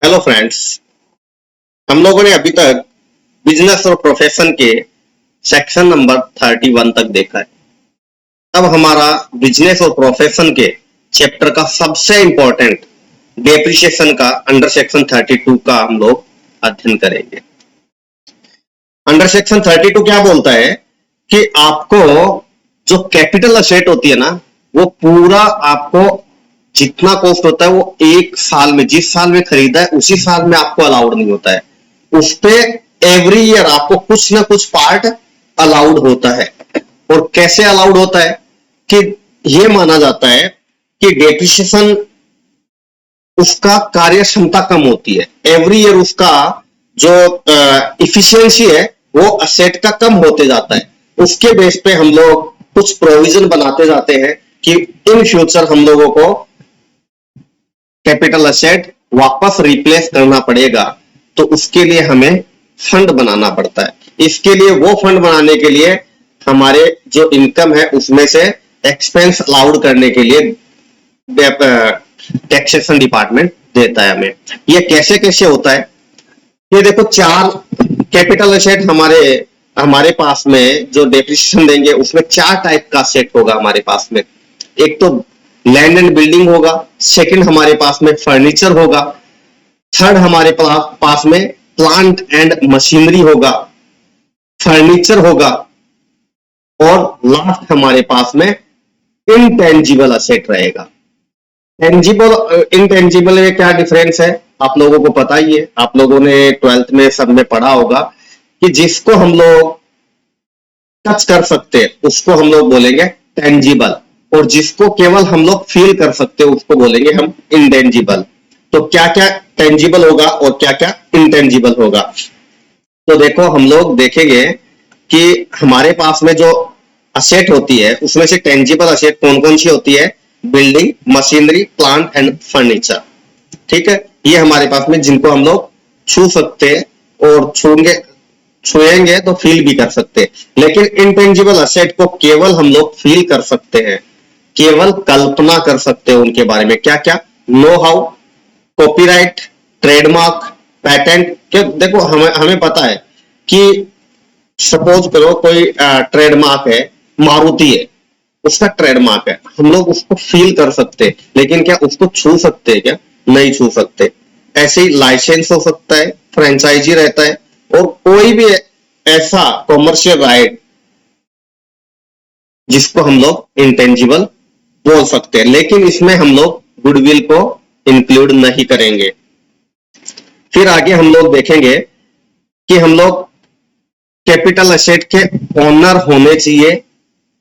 Hello friends. हम लोगों ने अभी तक बिजनेस और प्रोफेशन के सेक्शन नंबर 31 तक देखा है। अब हमारा बिजनेस और प्रोफेशन के चैप्टर का सबसे इंपॉर्टेंट डेप्रिसिएशन का अंडर सेक्शन 32 का हम लोग अध्ययन करेंगे। अंडर सेक्शन 32 क्या बोलता है कि आपको जो कैपिटल असेट होती है ना, वो पूरा आपको जितना कॉस्ट होता है वो एक साल में, जिस साल में खरीदा है उसी साल में आपको अलाउड नहीं होता है। उस पे एवरी ईयर आपको कुछ ना कुछ पार्ट अलाउड होता है। और कैसे अलाउड होता है कि ये माना जाता है कि डेप्रिसिएशन उसका कार्य क्षमता कम होती है। एवरी ईयर उसका जो इफिशियंसी है वो असेट का कम होते जाता है। उसके बेस पे हम लोग कुछ प्रोविजन बनाते जाते हैं कि इन फ्यूचर हम लोगों को कैपिटल असेट वापस रिप्लेस करना पड़ेगा, तो उसके लिए हमें फंड बनाना पड़ता है। इसके लिए वो फंड बनाने के लिए हमारे जो इनकम है उसमें से एक्सपेंस अलाउड करने के लिए टैक्सेशन डिपार्टमेंट देता है हमें। ये कैसे कैसे होता है, ये देखो, चार कैपिटल असेट हमारे पास में जो डेप्रिसिएशन देंगे उसमें चार टाइप का असेट होगा हमारे पास में। एक तो लैंड एंड बिल्डिंग होगा, सेकंड हमारे पास में फर्नीचर होगा, थर्ड हमारे पास में प्लांट एंड मशीनरी होगा, फर्नीचर होगा, और लास्ट हमारे पास में इनटेंजिबल असेट रहेगा। टेंजिबल इनटेंजिबल में क्या डिफरेंस है आप लोगों को पता ही है। आप लोगों ने 12th में सब में पढ़ा होगा कि जिसको हम लोग टच कर सकते हैं उसको हम लोग बोलेंगे टेंजिबल, और जिसको केवल हम लोग फील कर सकते हैं उसको बोलेंगे हम इंटेंजिबल। तो क्या क्या टेंजिबल होगा और क्या क्या इंटेंजिबल होगा, तो देखो हम लोग देखेंगे कि हमारे पास में जो असेट होती है उसमें से टेंजिबल असेट कौन कौन सी होती है? Building, machinery, plant and furniture. ठीक है, ये हमारे पास में जिनको हम लोग छू सकते हैं और छुएंगे तो फील भी कर सकते हैं। लेकिन इंटेंजिबल असेट को केवल हम लोग फील कर सकते हैं, केवल कल्पना कर सकते हैं उनके बारे में। क्या क्या? Know how, copyright, trademark, patent. क्या देखो, हमें पता है कि सपोज करो कोई ट्रेडमार्क है, मारुति है, उसका ट्रेडमार्क है, हम लोग उसको फील कर सकते हैं, लेकिन क्या उसको छू सकते हैं? क्या नहीं छू सकते। ऐसे ही लाइसेंस हो सकता है, फ्रेंचाइजी रहता है, और कोई भी ऐसा कॉमर्शियल राइट जिसको हम लोग इंटेंजिबल बोल सकते हैं। लेकिन इसमें हम लोग गुडविल को इंक्लूड नहीं करेंगे। फिर आगे हम लोग देखेंगे कि हम लोग कैपिटल असेट के ओनर होने चाहिए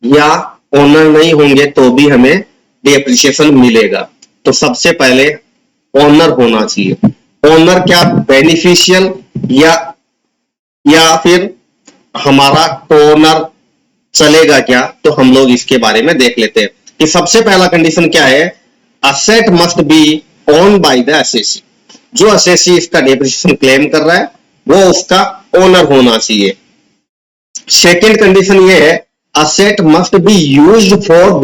या ओनर नहीं होंगे तो भी हमें डेप्रिसिएशन मिलेगा। तो सबसे पहले ओनर होना चाहिए। ओनर क्या बेनिफिशियल या फिर हमारा ओनर चलेगा क्या? तो हम लोग इसके बारे में देख लेते हैं कि सबसे पहला कंडीशन क्या है। Asset must B own by the assessee. जो असेसी इसका डेप्रिसिएशन क्लेम कर रहा है वो उसका ओनर होना चाहिए। सेकेंड कंडीशन ये है, asset must be used for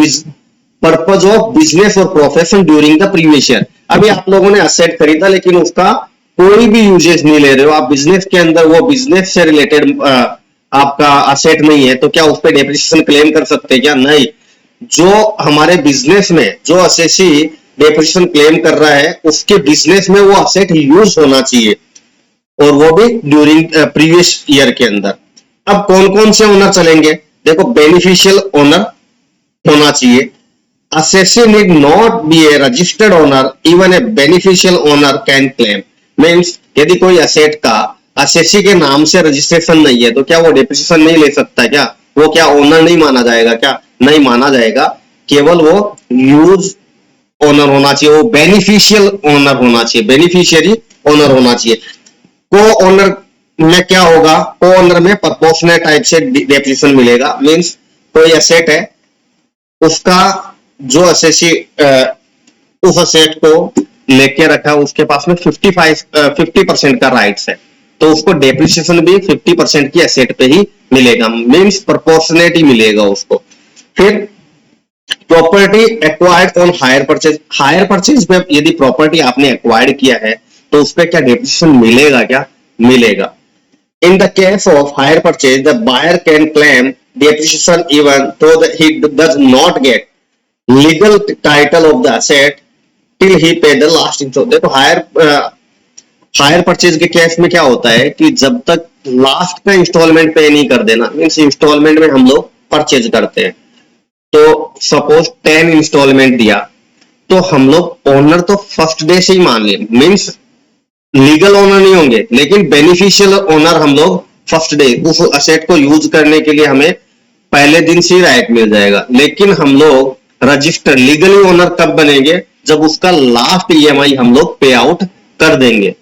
purpose of business और profession during the previous year. अभी आप लोगों ने असेट खरीदा लेकिन उसका कोई भी यूजेज नहीं ले रहे हो, आप बिजनेस के अंदर, वो बिजनेस से रिलेटेड आपका असेट नहीं है, तो क्या उस पर डेप्रिसिएशन क्लेम कर सकते हैं? क्या नहीं। जो हमारे बिजनेस में जो असेसी डेप्रिसिएशन क्लेम कर रहा है उसके बिजनेस में वो असेट यूज होना चाहिए, और वो भी ड्यूरिंग प्रीवियस ईयर के अंदर। अब कौन कौन से ओनर चलेंगे? देखो, बेनिफिशियल ओनर होना चाहिए। Assessee need not be A registered owner, even a beneficial owner can claim. Means यदि कोई असेट का असेसी के नाम से रजिस्ट्रेशन नहीं है तो क्या वो डेप्रिसिएशन नहीं ले सकता? क्या वो क्या ओनर नहीं माना जाएगा? क्या नहीं माना जाएगा। केवल वो यूज ओनर होना चाहिए, वो बेनिफिशियल ओनर होना चाहिए, बेनिफिशियरी ओनर होना चाहिए। को ओनर में क्या होगा? को ओनर में प्रोपोर्शनल टाइप से डेप्रिसिएशन मिलेगा। मींस कोई एसेट है, उसका जो असेसी उस असेट को लेके रखा है उसके पास में 50% का राइट्स है, तो उसको डेप्रिसिएशन भी 50% की एसेट पे ही मिलेगा। मींस प्रोपोर्शनेट ही मिलेगा उसको। फिर property acquired on hire purchase. Hire purchase में यदि प्रॉपर्टी आपने एक्वायर्ड किया है तो उस पर क्या डेप्रिसिएशन मिलेगा क्या? मिलेगा। In the case of hire purchase, the buyer can claim depreciation even though he does not get legal title of the asset till he pay the last installment. देखो हायर परचेज के case में क्या होता है कि जब तक last का इंस्टॉलमेंट पे नहीं कर देना, मीन्स इंस्टॉलमेंट में हम लोग परचेज करते हैं, तो सपोज 10 इंस्टॉलमेंट दिया, तो हम लोग ओनर तो फर्स्ट डे से ही मान ले, मीन्स लीगल ओनर नहीं होंगे, लेकिन बेनिफिशियल ओनर हम लोग फर्स्ट डे उस असेट को यूज करने के लिए हमें पहले दिन से ही राइट मिल जाएगा। लेकिन हम लोग रजिस्टर लीगली ओनर कब बनेंगे? जब उसका लास्ट ईएमआई हम लोग पे आउट कर देंगे,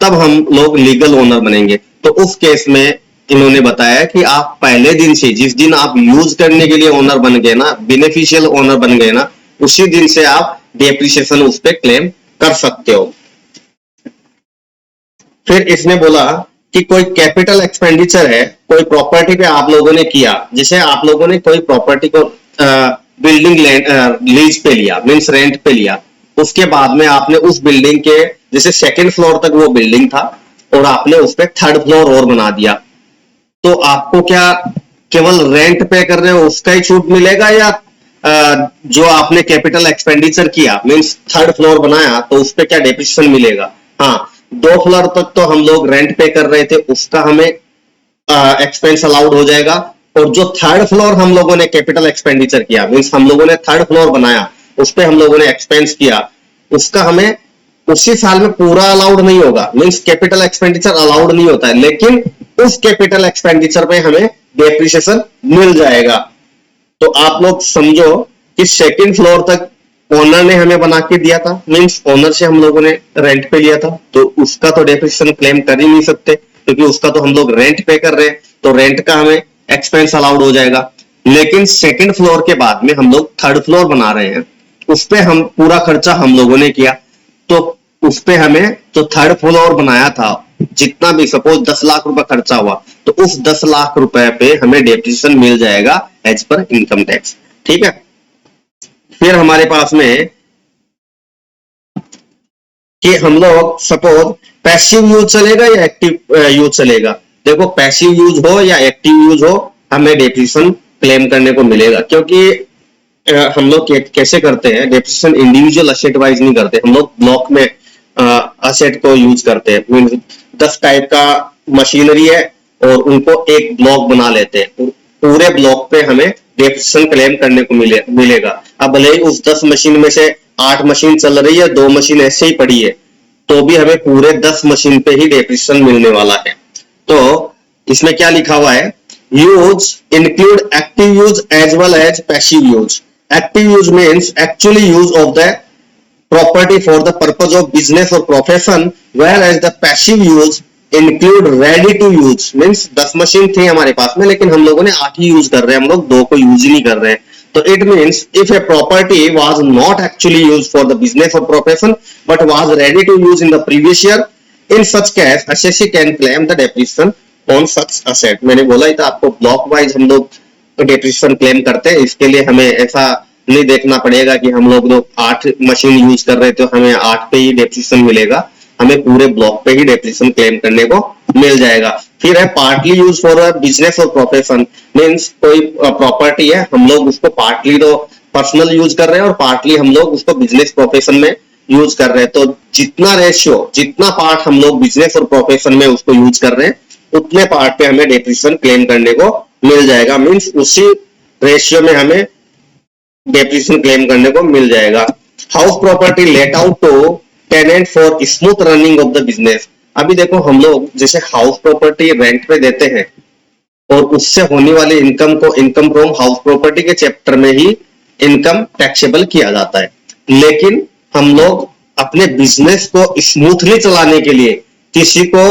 तब हम लोग लीगल ओनर बनेंगे। तो उस केस में इन्होंने बताया कि आप पहले दिन से, जिस दिन आप यूज करने के लिए ओनर बन गए ना, बेनिफिशियल ओनर बन गए ना, उसी दिन से आप डेप्रिसिएशन उस पर क्लेम कर सकते हो। फिर इसने बोला कि कोई कैपिटल एक्सपेंडिचर है, कोई प्रॉपर्टी पे आप लोगों ने किया, जैसे आप लोगों ने कोई प्रॉपर्टी को बिल्डिंग लीज पे लिया, मींस रेंट पे लिया, उसके बाद में आपने उस बिल्डिंग के जैसे सेकंड फ्लोर तक वो बिल्डिंग था और आपने उस पर थर्ड फ्लोर और बना दिया, तो आपको क्या केवल रेंट पे कर रहे हो उसका ही छूट मिलेगा, या जो आपने कैपिटल एक्सपेंडिचर किया मींस थर्ड फ्लोर बनाया तो उस पर क्या डेप्रिसिएशन मिलेगा? हाँ, 2 फ्लोर तक तो हम लोग रेंट पे कर रहे थे, उसका हमें एक्सपेंस अलाउड हो जाएगा, और जो थर्ड फ्लोर हम लोगों ने कैपिटल एक्सपेंडिचर किया, मींस हम लोगों ने थर्ड फ्लोर बनाया, उस पर हम लोगों ने एक्सपेंस किया, उसका हमें उसी साल में पूरा अलाउड नहीं होगा, मींस कैपिटल एक्सपेंडिचर अलाउड नहीं होता है, लेकिन उस कैपिटल एक्सपेंडिचर पे हमें डेप्रिसिएशन मिल जाएगा। तो आप लोग समझो कि सेकंड फ्लोर तक ओनर ने हमें बना के दिया था, मींस ओनर से हम लोगों ने रेंट पे लिया था, तो उसका तो डेप्रिसिएशन क्लेम कर ही नहीं सकते, क्योंकि उसका तो हम लोग रेंट पे कर रहे हैं, तो रेंट का हमें एक्सपेंस अलाउड हो जाएगा। लेकिन सेकंड फ्लोर के बाद में हम लोग थर्ड फ्लोर बना रहे हैं, उस पे हम पूरा खर्चा हम लोगों ने किया, तो उस पे हमें जो थर्ड फ्लोर बनाया था, जितना भी सपोज 10 लाख रुपए खर्चा हुआ, तो उस 10 लाख रुपए पे हमें डेप्रिसिएशन मिल जाएगा एज पर इनकम टैक्स। ठीक है, फिर हमारे पास में कि हम लोग सपोज पैसिव यूज चलेगा या एक्टिव यूज चलेगा। देखो, पैसिव यूज हो या एक्टिव यूज हो, हमें डेप्रिसिएशन क्लेम करने को मिलेगा, क्योंकि हम लोग कैसे करते हैं डेप्रिसिएशन, इंडिविजुअल असेट वाइज नहीं करते, हम लोग ब्लॉक में असेट को यूज करते हैं। 10 टाइप का मशीनरी है और उनको एक ब्लॉक बना लेते हैं, पूरे ब्लॉक पे हमें डेप्रिसिएशन क्लेम करने को मिलेगा। अब भले ही उस 10 मशीन में से 8 मशीन चल रही है, 2 मशीन ऐसे ही पड़ी है, तो भी हमें पूरे 10 मशीन पे ही डेप्रिसिएशन मिलने वाला है। तो इसमें क्या लिखा हुआ है, use include active use as well as passive use. Active use means actually use of the property for the purpose of business or profession, whereas the passive use include ready to use means 10 machine थी हमारे पास में, लेकिन हम लोगों ने 8 ही use कर रहे हैं, हम लोग 2 को यूज ही नहीं कर रहे हैं। तो it means if a property was not actually used for the business or profession but was ready to use in the previous year, in such case assessee can claim the depreciation on such asset। मैंने बोला ही था आपको, block wise हम लोग depreciation claim करते हैं, इसके लिए हमें ऐसा नहीं देखना पड़ेगा कि हम लोग 8 मशीन यूज कर रहे थे तो हमें 8 पे ही डेप्रिसिएशन मिलेगा, हमें पूरे ब्लॉक पे ही डेप्रिसिएशन क्लेम करने को मिल जाएगा। फिर है पार्टली यूज फॉर बिजनेस और प्रोफेशन, मींस कोई प्रॉपर्टी है, हम लोग उसको पार्टली तो पर्सनल यूज कर रहे हैं और पार्टली हम लोग उसको बिजनेस प्रोफेशन में यूज कर रहे हैं, तो जितना रेशियो, जितना पार्ट हम लोग बिजनेस और प्रोफेशन में उसको यूज कर रहे हैं, उतने पार्ट पे हमें डेप्रिसिएशन क्लेम करने को मिल जाएगा, मींस उसी रेशियो में हमें डेप्रिसिएशन क्लेम करने को मिल जाएगा। House property let out to tenant for smooth running of the business. अभी देखो, हम लोग जैसे हाउस प्रॉपर्टी रेंट पे देते हैं और उससे होने वाली इनकम को इनकम फ्रॉम हाउस प्रॉपर्टी के चैप्टर में ही इनकम टैक्सेबल किया जाता है, लेकिन हम लोग अपने बिजनेस को स्मूथली चलाने के लिए किसी को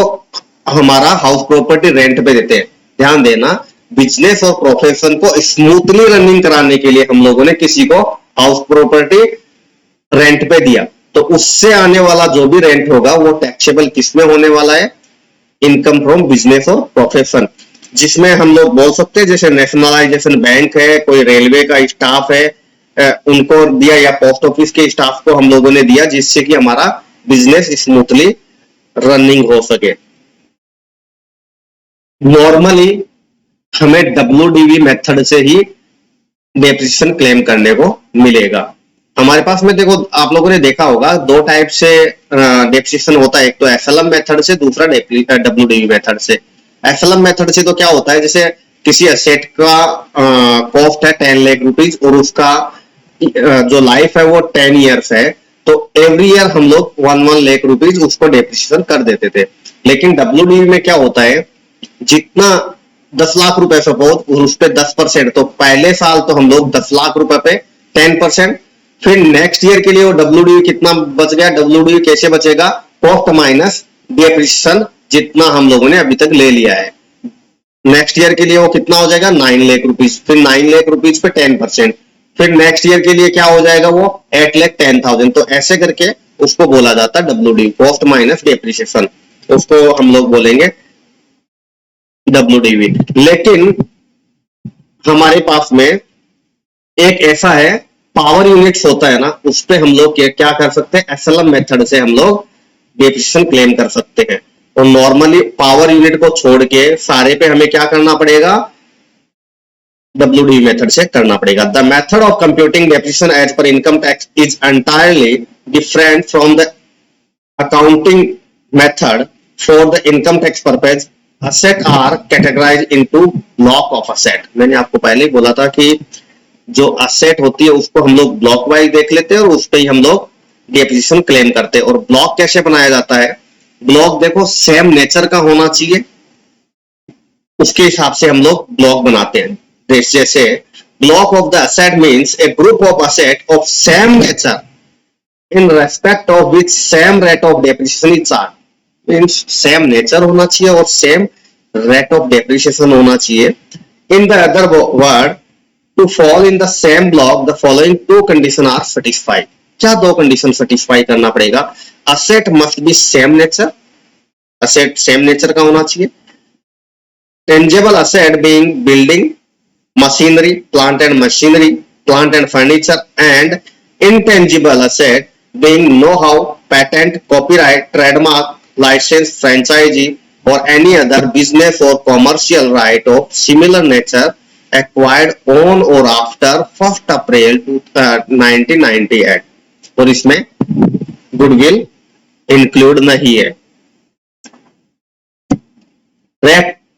हमारा हाउस प्रॉपर्टी रेंट पे देते हैं। ध्यान देना, बिजनेस और प्रोफेशन को स्मूथली रनिंग कराने के लिए हम लोगों ने किसी को हाउस प्रॉपर्टी रेंट पे दिया, तो उससे आने वाला जो भी रेंट होगा वो टैक्सेबल किसमें होने वाला है, इनकम फ्रॉम बिजनेस और प्रोफेशन, जिसमें हम लोग बोल सकते हैं जैसे नेशनलाइजेशन बैंक है, कोई रेलवे का स्टाफ है, उनको दिया, या पोस्ट ऑफिस के स्टाफ को हम लोगों ने दिया, जिससे कि हमारा बिजनेस स्मूथली रनिंग हो सके। नॉर्मली हमें WDV मेथड से ही डेप्रिसिएशन क्लेम करने को मिलेगा। हमारे पास में देखो, आप लोगों ने देखा होगा दो टाइप से डेप्रिसिएशन होता है, एक तो SLM मेथड से, दूसरा WDV मेथड से। SLM मेथड से तो क्या होता है, जैसे किसी एसेट का कॉस्ट है 10 लाख रुपीज और उसका जो लाइफ है वो 10 इयर्स है, तो एवरी ईयर हम लोग 1 लाख रुपीज उसको डेप्रिसिएशन कर देते थे। लेकिन WDV में क्या होता है, जितना 10 लाख रुपए सपोज, उस पे 10%, तो पहले साल तो हम लोग 10 लाख रुपए पे 10%, फिर नेक्स्ट ईयर के लिए वो WDV कितना बच गया, WDV कैसे बचेगा, कॉस्ट माइनस डेप्रिसिएशन जितना हम लोगों ने अभी तक ले लिया है। नेक्स्ट ईयर के लिए वो कितना हो जाएगा, 9 लाख रुपीज, फिर 9 लाख रुपीज पे 10%, फिर नेक्स्ट ईयर के लिए क्या हो जाएगा वो 8,10,000। तो ऐसे करके उसको बोला जाता है WDV, कॉस्ट माइनस डेप्रिसिएशन, उसको हम लोग बोलेंगे WDV। लेकिन हमारे पास में एक ऐसा है, पावर यूनिट्स होता है ना, उस पे हम लोग क्या कर सकते हैं, SLM मेथड से हम लोग डेप्रिसिएशन क्लेम कर सकते हैं। और नॉर्मली पावर यूनिट को छोड़ के सारे पे हमें क्या करना पड़ेगा, WDV मेथड से करना पड़ेगा। The method of computing depreciation as per income tax is entirely different from the accounting method for the income tax purpose. Asset are categorised into block of asset. मैंने आपको पहले ही बोला था कि जो असेट होती है उसको हम लोग ब्लॉक वाइज देख लेते हैं और उस पर ही हम लोग डेप्रिसिएशन क्लेम करते हैं। और ब्लॉक कैसे बनाया जाता है, ब्लॉक देखो सेम नेचर का होना चाहिए, उसके हिसाब से हम लोग ब्लॉक बनाते हैं। जैसे block of the asset means A group of asset of same nature in respect of which same rate of depreciation is charge. Means same nature होना चाहिए और सेम रेट ऑफ डेप्रिसिएशन होना चाहिए। In the other word, to fall in the same block the following two conditions are satisfied। क्या दो condition satisfy करना पड़ेगा, asset must be same nature, asset same nature का होना चाहिए। Tangible asset being building, machinery, plant and machinery, plant and furniture, and intangible asset being know how, patent, copyright, trademark, licence, franchisee और any other business और commercial right of similar nature acquired on or after 1st April 1998। और इसमें goodwill include नहीं है।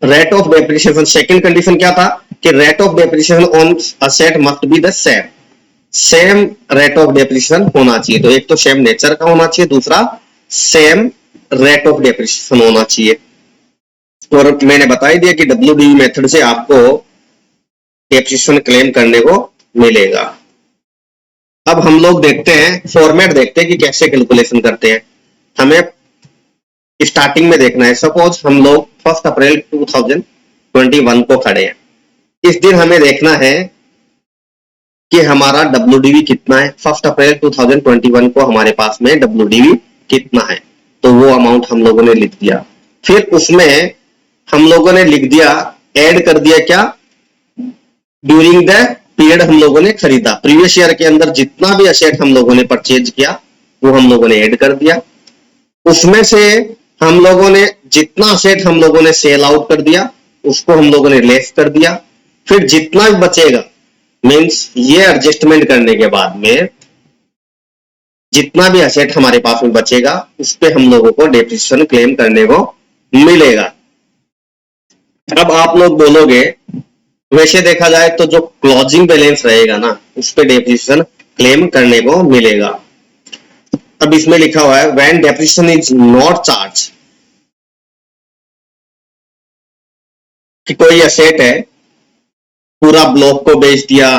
Rate of depreciation, second condition क्या था कि rate of depreciation on asset must be the same rate of depreciation होना चाहिए। तो एक तो सेम नेचर का होना चाहिए, दूसरा सेम रेट ऑफ डेप्रिसिएशन होना चाहिए। और मैंने बता ही दिया कि WDV मेथड से आपको डेप्रिसिएशन क्लेम करने को मिलेगा। अब हम लोग देखते हैं, फॉर्मेट देखते हैं कि कैसे कैलकुलेशन करते हैं। हमें स्टार्टिंग में देखना है, सपोज हम लोग 1 अप्रैल 2021 को खड़े हैं। इस दिन हमें देखना है कि हमारा WDV कितना है। 1 अप्रैल 2021 को हमारे पास में WDV कितना है, तो वो अमाउंट हम लोगों ने लिख दिया। फिर उसमें हम लोगों ने लिख दिया, ऐड कर दिया क्या, ड्यूरिंग द पीरियड हम लोगों ने खरीदा। प्रीवियस ईयर के अंदर जितना भी असेट हम लोगों ने परचेज किया वो हम लोगों ने ऐड कर दिया। उसमें से हम लोगों ने जितना असेट हम लोगों ने सेल आउट कर दिया उसको हम लोगों ने लेस कर दिया। फिर जितना भी बचेगा, मींस ये एडजस्टमेंट करने के बाद में जितना भी असेट हमारे पास में बचेगा उस पे हम लोगों को डेप्रिसिएशन क्लेम करने को मिलेगा। अब आप लोग बोलोगे, वैसे देखा जाए तो जो क्लोजिंग बैलेंस रहेगा ना उस पे डेप्रिसिएशन क्लेम करने को मिलेगा। अब इसमें लिखा हुआ है when depreciation is not charge, कि कोई एसेट है, पूरा ब्लॉक को बेच दिया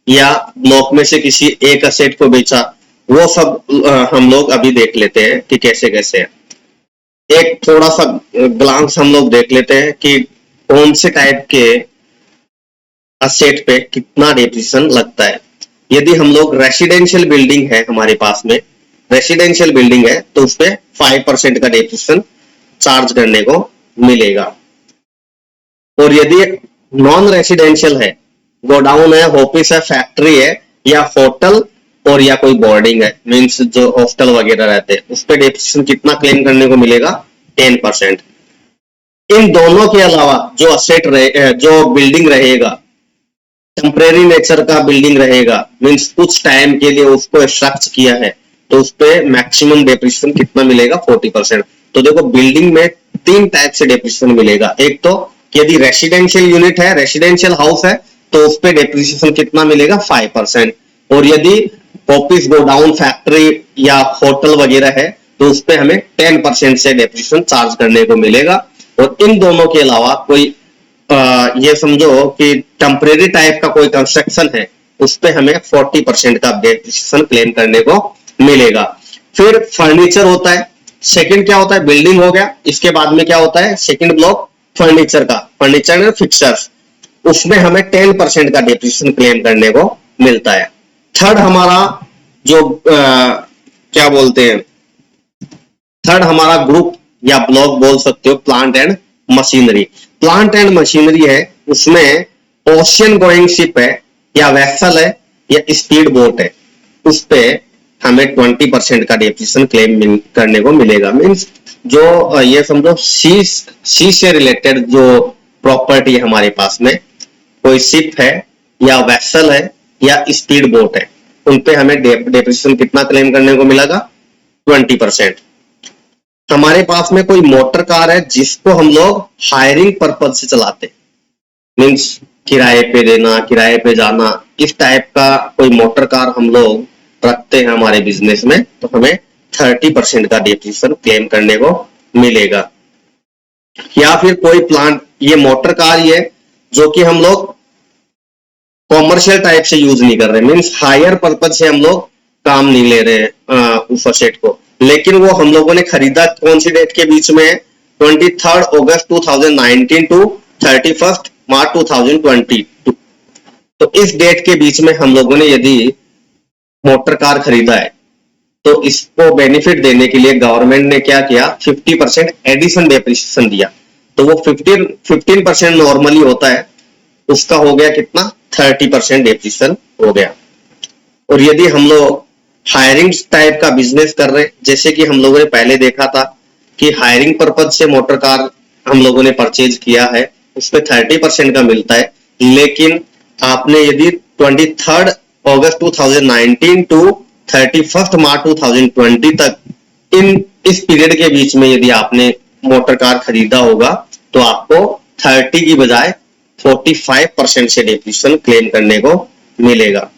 या ब्लॉक में से किसी एक एसेट को बेचा, वो सब हम लोग अभी देख लेते हैं कि कैसे कैसे है। एक थोड़ा सा ग्लांस हम लोग देख लेते हैं कि कौन से टाइप के असेट पे कितना डेप्रिसिएशन लगता है। यदि हम लोग रेसिडेंशियल बिल्डिंग है, हमारे पास में रेसिडेंशियल बिल्डिंग है, तो उस पर 5% का डेप्रिसिएशन चार्ज करने को मिलेगा। और यदि नॉन रेसिडेंशियल है, गोडाउन है, ऑफिस है, फैक्ट्री है या होटल और या कोई बोर्डिंग है, मीन्स जो हॉस्टल वगैरह रहते हैं, उस पर डेप्रिसिएशन कितना क्लेम करने को मिलेगा? 10%। इन दोनों के अलावा जो असेट रहे, जो बिल्डिंग रहेगा, टेम्परेरी नेचर का बिल्डिंग रहेगा, मीन्स कुछ टाइम के लिए उसको स्ट्रक्चर किया है, तो उस पे मैक्सिमम डेप्रिसिएशन कितना मिलेगा? 40%। तो देखो बिल्डिंग में तीन टाइप से डेप्रिसिएशन मिलेगा। एक तो यदि रेसिडेंशियल यूनिट है, रेसिडेंशियल हाउस है, तो उस पे डेप्रिसिएशन कितना मिलेगा? 5%। और यदि ऑफिस, गोडाउन, फैक्ट्री या होटल वगैरह है, तो उस पे हमें 10% से डेप्रिसिएशन चार्ज करने को मिलेगा। और इन दोनों के अलावा कोई ये समझो कि टेम्परेरी टाइप का कोई कंस्ट्रक्शन है, उस पे हमें 40% का डेप्रिसिएशन क्लेम करने को मिलेगा। फिर फर्नीचर होता है। सेकंड क्या होता है? बिल्डिंग हो गया। इसके बाद में क्या होता है? सेकंड ब्लॉक फर्नीचर का, फर्नीचर एंड फिक्सर्स, उसमें हमें 10% का डेप्रिसिएशन क्लेम करने को मिलता है। थर्ड हमारा जो क्या बोलते हैं, थर्ड हमारा ग्रुप या ब्लॉक बोल सकते हो, plant and machinery. Plant and machinery है, उसमें ओशियन गोइंग शिप है या वेसल है या स्पीड बोट है, उस पे हमें 20% का डेप्रिसिएशन क्लेम करने को मिलेगा। मीन्स जो ये समझो सी से रिलेटेड जो प्रॉपर्टी है हमारे पास में, कोई शिप है या वेसल है या स्पीड बोट है, उन पे हमें डेप्रिसिएशन कितना क्लेम करने को मिलेगा? 20%। हमारे पास में कोई मोटर कार है जिसको हम लोग हायरिंग पर्पज से चलाते, मीन्स किराए पे देना, किराए पे जाना, इस टाइप का कोई मोटर कार हम लोग रखते हैं हमारे बिजनेस में, तो हमें 30% का डेप्रिसिएशन क्लेम करने को मिलेगा। या फिर कोई प्लांट, ये मोटर कार ही है जो कि हम लोग कॉमर्शियल टाइप से यूज नहीं कर रहे, मीन्स हायर पर्पज से हम लोग काम नहीं ले रहे उस असेट को, लेकिन वो हम लोगों ने खरीदा कौन सी डेट के बीच में? 23 अगस्त 2019 टू 31 मार्च 2022। तो इस डेट के बीच में हम लोगों ने यदि मोटर कार खरीदा है, तो इसको बेनिफिट देने के लिए गवर्नमेंट ने क्या किया? 50% एडिशन डेप्रिसिएशन दिया। तो वो 15% नॉर्मली होता है, उसका हो गया कितना? 30% डेप्रिसिएशन हो गया। और यदि हम लोग हायरिंग टाइप का बिजनेस कर रहे हैं, जैसे कि हम लोगों ने पहले देखा था कि हायरिंग पर्पज से मोटर कार हम लोगों ने परचेज किया है, उसपे 30% का मिलता है। लेकिन आपने यदि 23 अगस्त 2019 टू 31 मार्च 2020 तक इस पीरियड के बीच में यदि आपने मोटर कार खरीदा होगा, तो आपको 30 की बजाय 45% से डेप्रिसिएशन क्लेम करने को मिलेगा।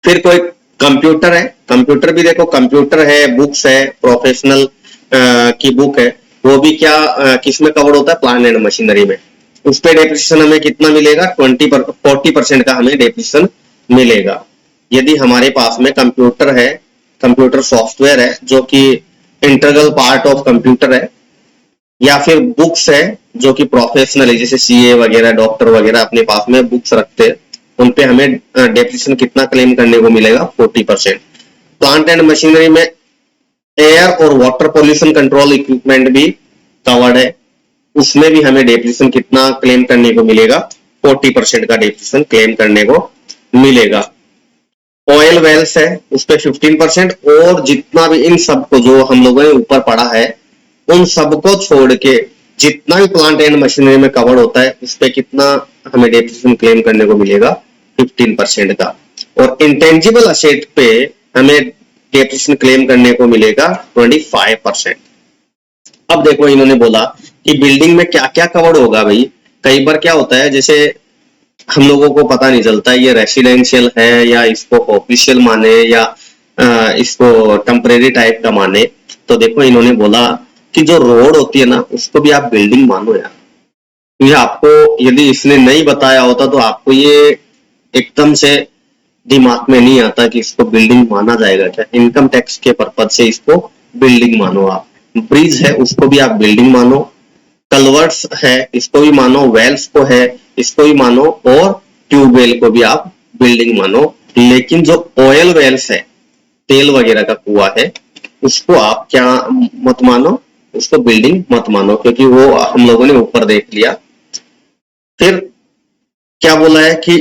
फिर कोई कंप्यूटर है, कंप्यूटर भी देखो, कंप्यूटर है, बुक्स है, प्रोफेशनल की बुक है, वो भी क्या किस में कवर होता है? प्लांट एंड मशीनरी में। उस पे डेप्रिसिएशन हमें कितना मिलेगा? 40% का हमें डेप्रिसिएशन मिलेगा। यदि हमारे पास में कंप्यूटर है, कंप्यूटर सॉफ्टवेयर है जो कि इंटीग्रल पार्ट ऑफ कंप्यूटर है, या फिर बुक्स है जो कि प्रोफेशनल है, जैसे सीए वगैरह, डॉक्टर वगैरह अपने पास में बुक्स रखते हैं, उन पे हमें डेप्रिसिएशन कितना क्लेम करने को मिलेगा? 40%। प्लांट एंड मशीनरी में एयर और वाटर पोल्यूशन कंट्रोल इक्विपमेंट भी कवर्ड है, उसमें भी हमें डेप्रिसिएशन कितना क्लेम करने को मिलेगा? 40% का डेप्रिसिएशन क्लेम करने को मिलेगा। ऑयल वेल्स है, उस पर 15%, और जितना भी इन सबको जो हम लोगों ने ऊपर पढ़ा है, उन सबको छोड़ के जितना भी प्लांट एंड मशीनरी में कवर होता है, उस पर कितना हमें डेप्रिसिएशन क्लेम करने को मिलेगा? 15% का। और इंटेंजिबल असेट पे हमें डेप्रिसिएशन क्लेम करने को मिलेगा 25%। अब देखो इन्होंने बोला कि बिल्डिंग में क्या क्या कवर होगा। भाई कई बार क्या होता है, जैसे हम लोगों को पता नहीं चलता ये रेसिडेंशियल है या इसको ऑफिशियल माने या इसको टेम्परेरी टाइप का माने। तो देखो इन्होंने बोला कि जो रोड होती है ना, उसको भी आप बिल्डिंग मानो यार। ये आपको यदि इसने नहीं बताया होता तो आपको ये एकदम से दिमाग में नहीं आता कि इसको बिल्डिंग माना जाएगा क्या। इनकम टैक्स के पर्पज से इसको बिल्डिंग मानो आप। ब्रिज है उसको भी आप बिल्डिंग मानो, कलवर्ट्स है इसको भी मानो, वेल्स को है इसको भी मानो, और ट्यूबवेल को भी आप बिल्डिंग मानो। लेकिन जो ऑयल वेल्स है, तेल वगैरह का कुआं है, उसको आप क्या मत मानो, उसको बिल्डिंग मत मानो, क्योंकि वो हम लोगों ने ऊपर देख लिया। फिर क्या बोला है कि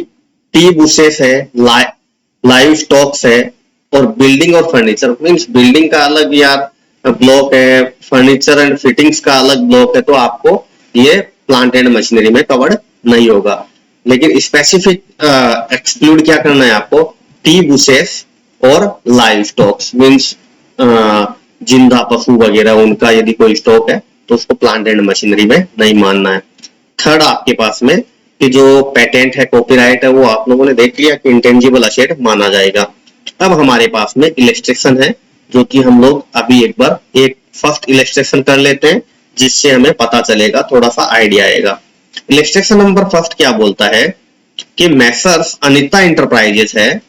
टी बुशेस है, लाइव स्टॉक्स है, और बिल्डिंग और फर्नीचर मीन्स बिल्डिंग का अलग यार ब्लॉक है, फर्नीचर एंड फिटिंग्स का अलग ब्लॉक है, तो आपको ये प्लांट एंड मशीनरी में कवर्ड नहीं होगा। लेकिन स्पेसिफिक एक्सक्लूड क्या करना है आपको, टी बुशेस और लाइव स्टॉक्स मीन्स जिंदा पशु वगैरह उनका यदि कोई स्टॉक है तो उसको प्लांट एंड मशीनरी में नहीं मानना है। थर्ड आपके पास में कि जो पेटेंट है, कॉपीराइट है, वो आप लोगों ने देख लिया कि इंटेंजिबल असेट माना जाएगा। अब हमारे पास में इलस्ट्रेशन है जो कि हम लोग अभी एक बार एक फर्स्ट इलस्ट्रेशन कर लेते हैं जिससे हमें पता चलेगा, थोड़ा सा आइडिया आएगा। इलस्ट्रेशन नंबर फर्स्ट क्या बोलता है कि मैसर्स अनिता इंटरप्राइजेस है,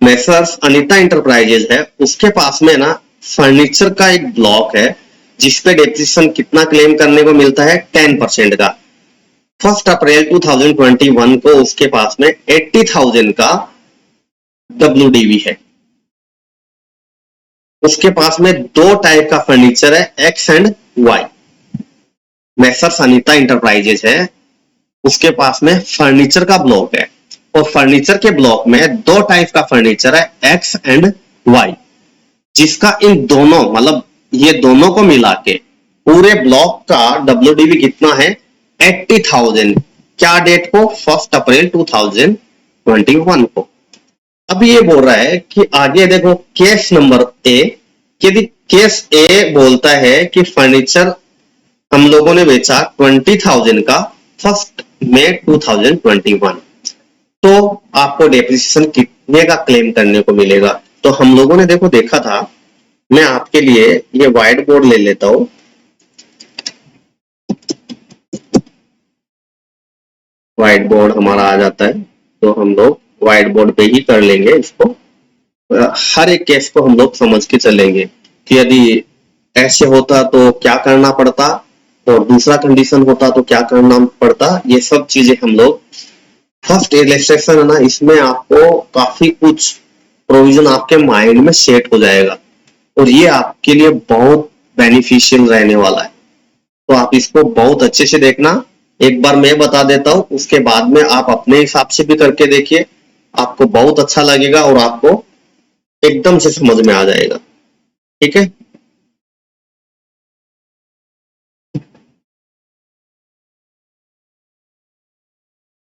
मैसर्स अनिता इंटरप्राइजेज है, उसके पास में ना फर्नीचर का एक ब्लॉक है जिसपे डेप्रिसिएशन कितना क्लेम करने को मिलता है, 10% का। 1 अप्रैल 2021 को उसके पास में 80,000 का WDV है। उसके पास में दो टाइप का फर्नीचर है, X and Y. Messrs Anita enterprises है, उसके पास में फर्नीचर का ब्लॉक है और फर्नीचर के ब्लॉक में दो टाइप का फर्नीचर है, एक्स एंड वाई, जिसका इन दोनों मतलब ये दोनों को मिला के पूरे ब्लॉक का WDV कितना है, 80,000। क्या डेट को, 1 अप्रैल 2021 को। अब ये बोल रहा है कि आगे देखो केस नंबर ए, यदि केस ए बोलता है कि फर्नीचर हम लोगों ने बेचा 20,000 का 1 मई 2021, तो आपको डेप्रिसिएशन कितने का क्लेम करने को मिलेगा। तो हम लोगों ने देखो देखा था, मैं आपके लिए ये व्हाइट बोर्ड ले लेता हूं। व्हाइट बोर्ड हमारा आ जाता है तो हम लोग व्हाइट बोर्ड पे ही कर लेंगे इसको। हर एक केस को हम लोग समझ के चलेंगे कि यदि ऐसे होता तो क्या करना पड़ता और दूसरा कंडीशन होता तो क्या करना पड़ता। ये सब चीजें हम लोग फर्स्ट इलस्ट्रेशन है ना, इसमें आपको काफी कुछ प्रोविजन आपके माइंड में सेट हो जाएगा और ये आपके लिए बहुत बेनिफिशियल रहने वाला है। तो आप इसको बहुत अच्छे से देखना। एक बार मैं बता देता हूं, उसके बाद में आप अपने हिसाब से भी करके देखिए, आपको बहुत अच्छा लगेगा और आपको एकदम से समझ में आ जाएगा। ठीक है,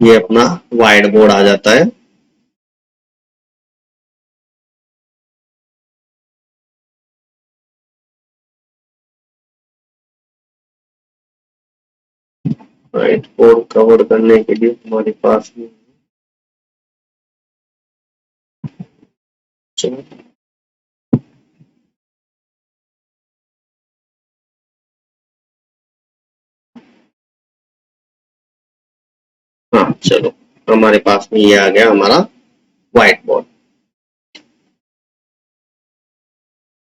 ये अपना व्हाइट बोर्ड आ जाता है। व्हाइट बोर्ड कवर करने के लिए हमारे पास में चलो, हाँ चलो, हमारे पास में ये आ गया हमारा व्हाइट बोर्ड।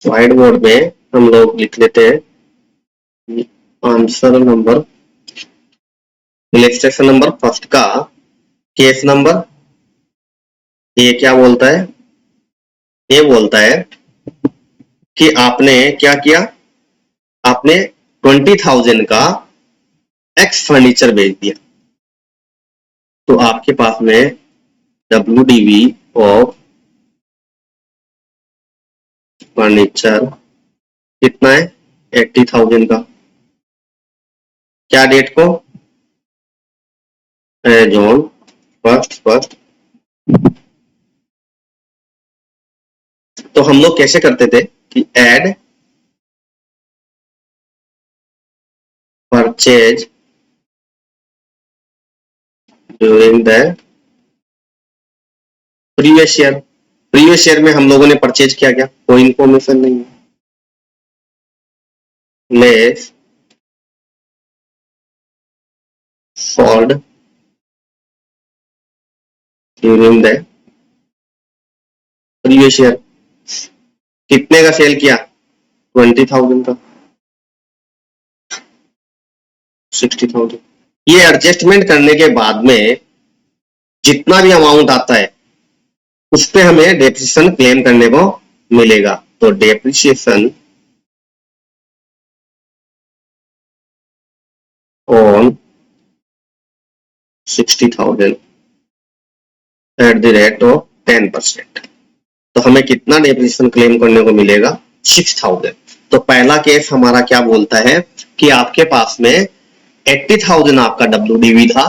व्हाइट बोर्ड में हम लोग लिख लेते हैं answer number, illustration number first का केस नंबर। ये क्या बोलता है, ये बोलता है कि आपने क्या किया, आपने 20,000 का एक्स फर्नीचर बेच दिया, तो आपके पास में WDV ऑफ फर्नीचर कितना है, 80,000 का। क्या डेट को, जून फर्स्ट। तो हम लोग कैसे करते थे कि add purchase during the previous year. Previous year में हम लोगों ने परचेज किया क्या, कोई इंफॉर्मेशन नहीं है, less sold during the previous year. कितने का सेल किया, 20,000 का, 60,000। ये एडजस्टमेंट करने के बाद में जितना भी अमाउंट आता है उस पे हमें डेप्रिसिएशन क्लेम करने को मिलेगा। तो depreciation on 60,000 at the rate of 10%। तो हमें कितना डेप्रिसिएशन क्लेम करने को मिलेगा? 6000। तो पहला केस हमारा क्या बोलता है कि आपके पास में 80,000 आपका WDV था,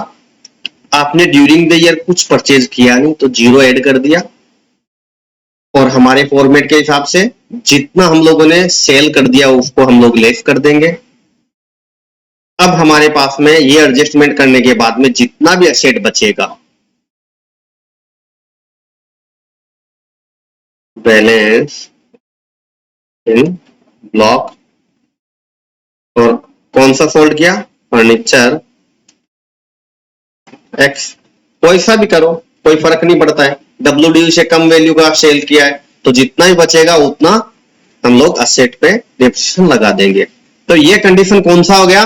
आपने ड्यूरिंग द ईयर कुछ परचेज किया नहीं तो 0 ऐड कर दिया, और हमारे फॉर्मेट के हिसाब से जितना हम लोगों ने सेल कर दिया उसको हम लोग लेस कर देंगे। अब हमारे पास में ये एडजस्टमेंट करने के बाद में जितना भी एसेट बचेगा, बैलेंस इन ब्लॉक, और कौन सा सोल्ड किया? फर्नीचर एक्स, कोई सा भी करो कोई फर्क नहीं पड़ता है, WDV से कम वैल्यू का सेल किया है तो जितना ही बचेगा उतना हम लोग असेट पे डेप्रिसिएशन लगा देंगे। तो ये कंडीशन कौन सा हो गया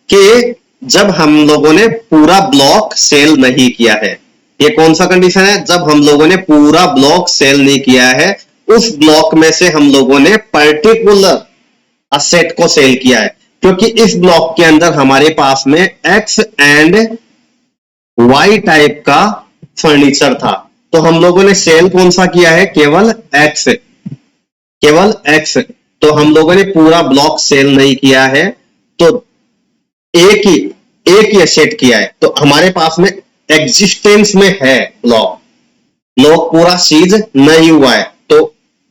कि जब हम लोगों ने पूरा ब्लॉक सेल नहीं किया है। ये कौन सा कंडीशन है? जब हम लोगों ने पूरा ब्लॉक सेल नहीं किया है, उस ब्लॉक में से हम लोगों ने पर्टिकुलर असेट को सेल किया है, क्योंकि इस ब्लॉक के अंदर हमारे पास में एक्स एंड वाई टाइप का फर्नीचर था, तो हम लोगों ने सेल कौन सा किया है? केवल एक्स, केवल एक्स। तो हम लोगों ने पूरा ब्लॉक सेल नहीं किया है, तो एक ही एसेट किया है, तो हमारे पास में एग्जिस्टेंस में है ब्लॉक, ब्लॉक पूरा सीज नहीं हुआ है, तो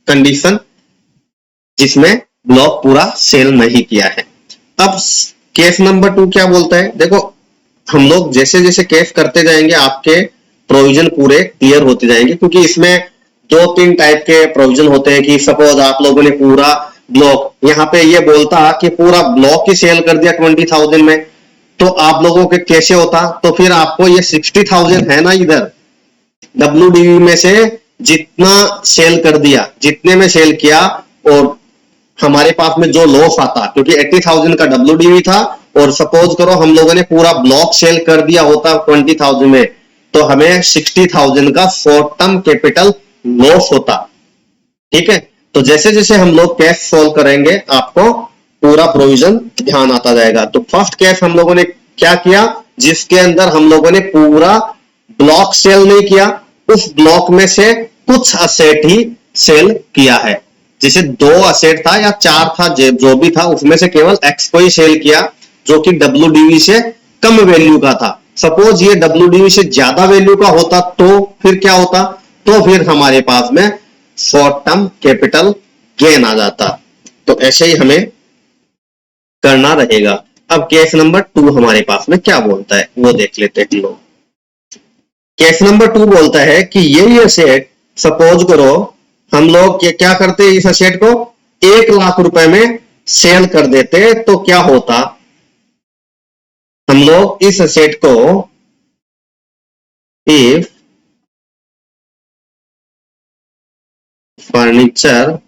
कंडीशन जिसमें ब्लॉक पूरा सेल नहीं किया है। अब केस नंबर 2 क्या बोलता है? देखो हम लोग जैसे जैसे केस करते जाएंगे आपके प्रोविजन पूरे क्लियर होते जाएंगे, क्योंकि इसमें 2-3 टाइप के प्रोविजन होते हैं कि सपोज आप लोगों ने पूरा ब्लॉक, यहाँ पे ये बोलता कि पूरा ब्लॉक ही सेल कर दिया 20,000 में, तो आप लोगों के कैसे होता? तो फिर आपको ये 60,000 है ना, इधर WDV में से जितना सेल कर दिया, जितने में सेल किया, और हमारे पास में जो लॉस आता, क्योंकि 80,000 का WDV था और सपोज करो हम लोगों ने पूरा ब्लॉक सेल कर दिया होता 20,000 में, तो हमें 60,000 का शॉर्ट टर्म कैपिटल लॉस होता। ठीक है, तो जैसे जैसे हम लोग केस सोल्व करेंगे आपको पूरा प्रोविजन ध्यान आता जाएगा। तो फर्स्ट केस हम लोगों ने क्या किया, जिसके अंदर हम लोगों ने पूरा ब्लॉक सेल नहीं किया, उस ब्लॉक में से कुछ असेट ही सेल किया है, जैसे 2 असेट था या 4 था, जो भी था उसमें से केवल एक्स को ही सेल किया, जो कि WDV से कम वैल्यू का था। सपोज ये WDV से ज्यादा वैल्यू का होता तो फिर क्या होता? तो फिर हमारे पास में शॉर्ट टर्म कैपिटल गेन आ जाता। तो ऐसे ही हमें करना रहेगा। अब केस नंबर 2 हमारे पास में क्या बोलता है वो देख लेते हैं लोग। केस नंबर 2 बोलता है कि ये असेट, सपोज करो हम लोग क्या करते हैं, इस असेट को 1 लाख रुपए में सेल कर देते, तो क्या होता? हम लोग इस असेट को if furniture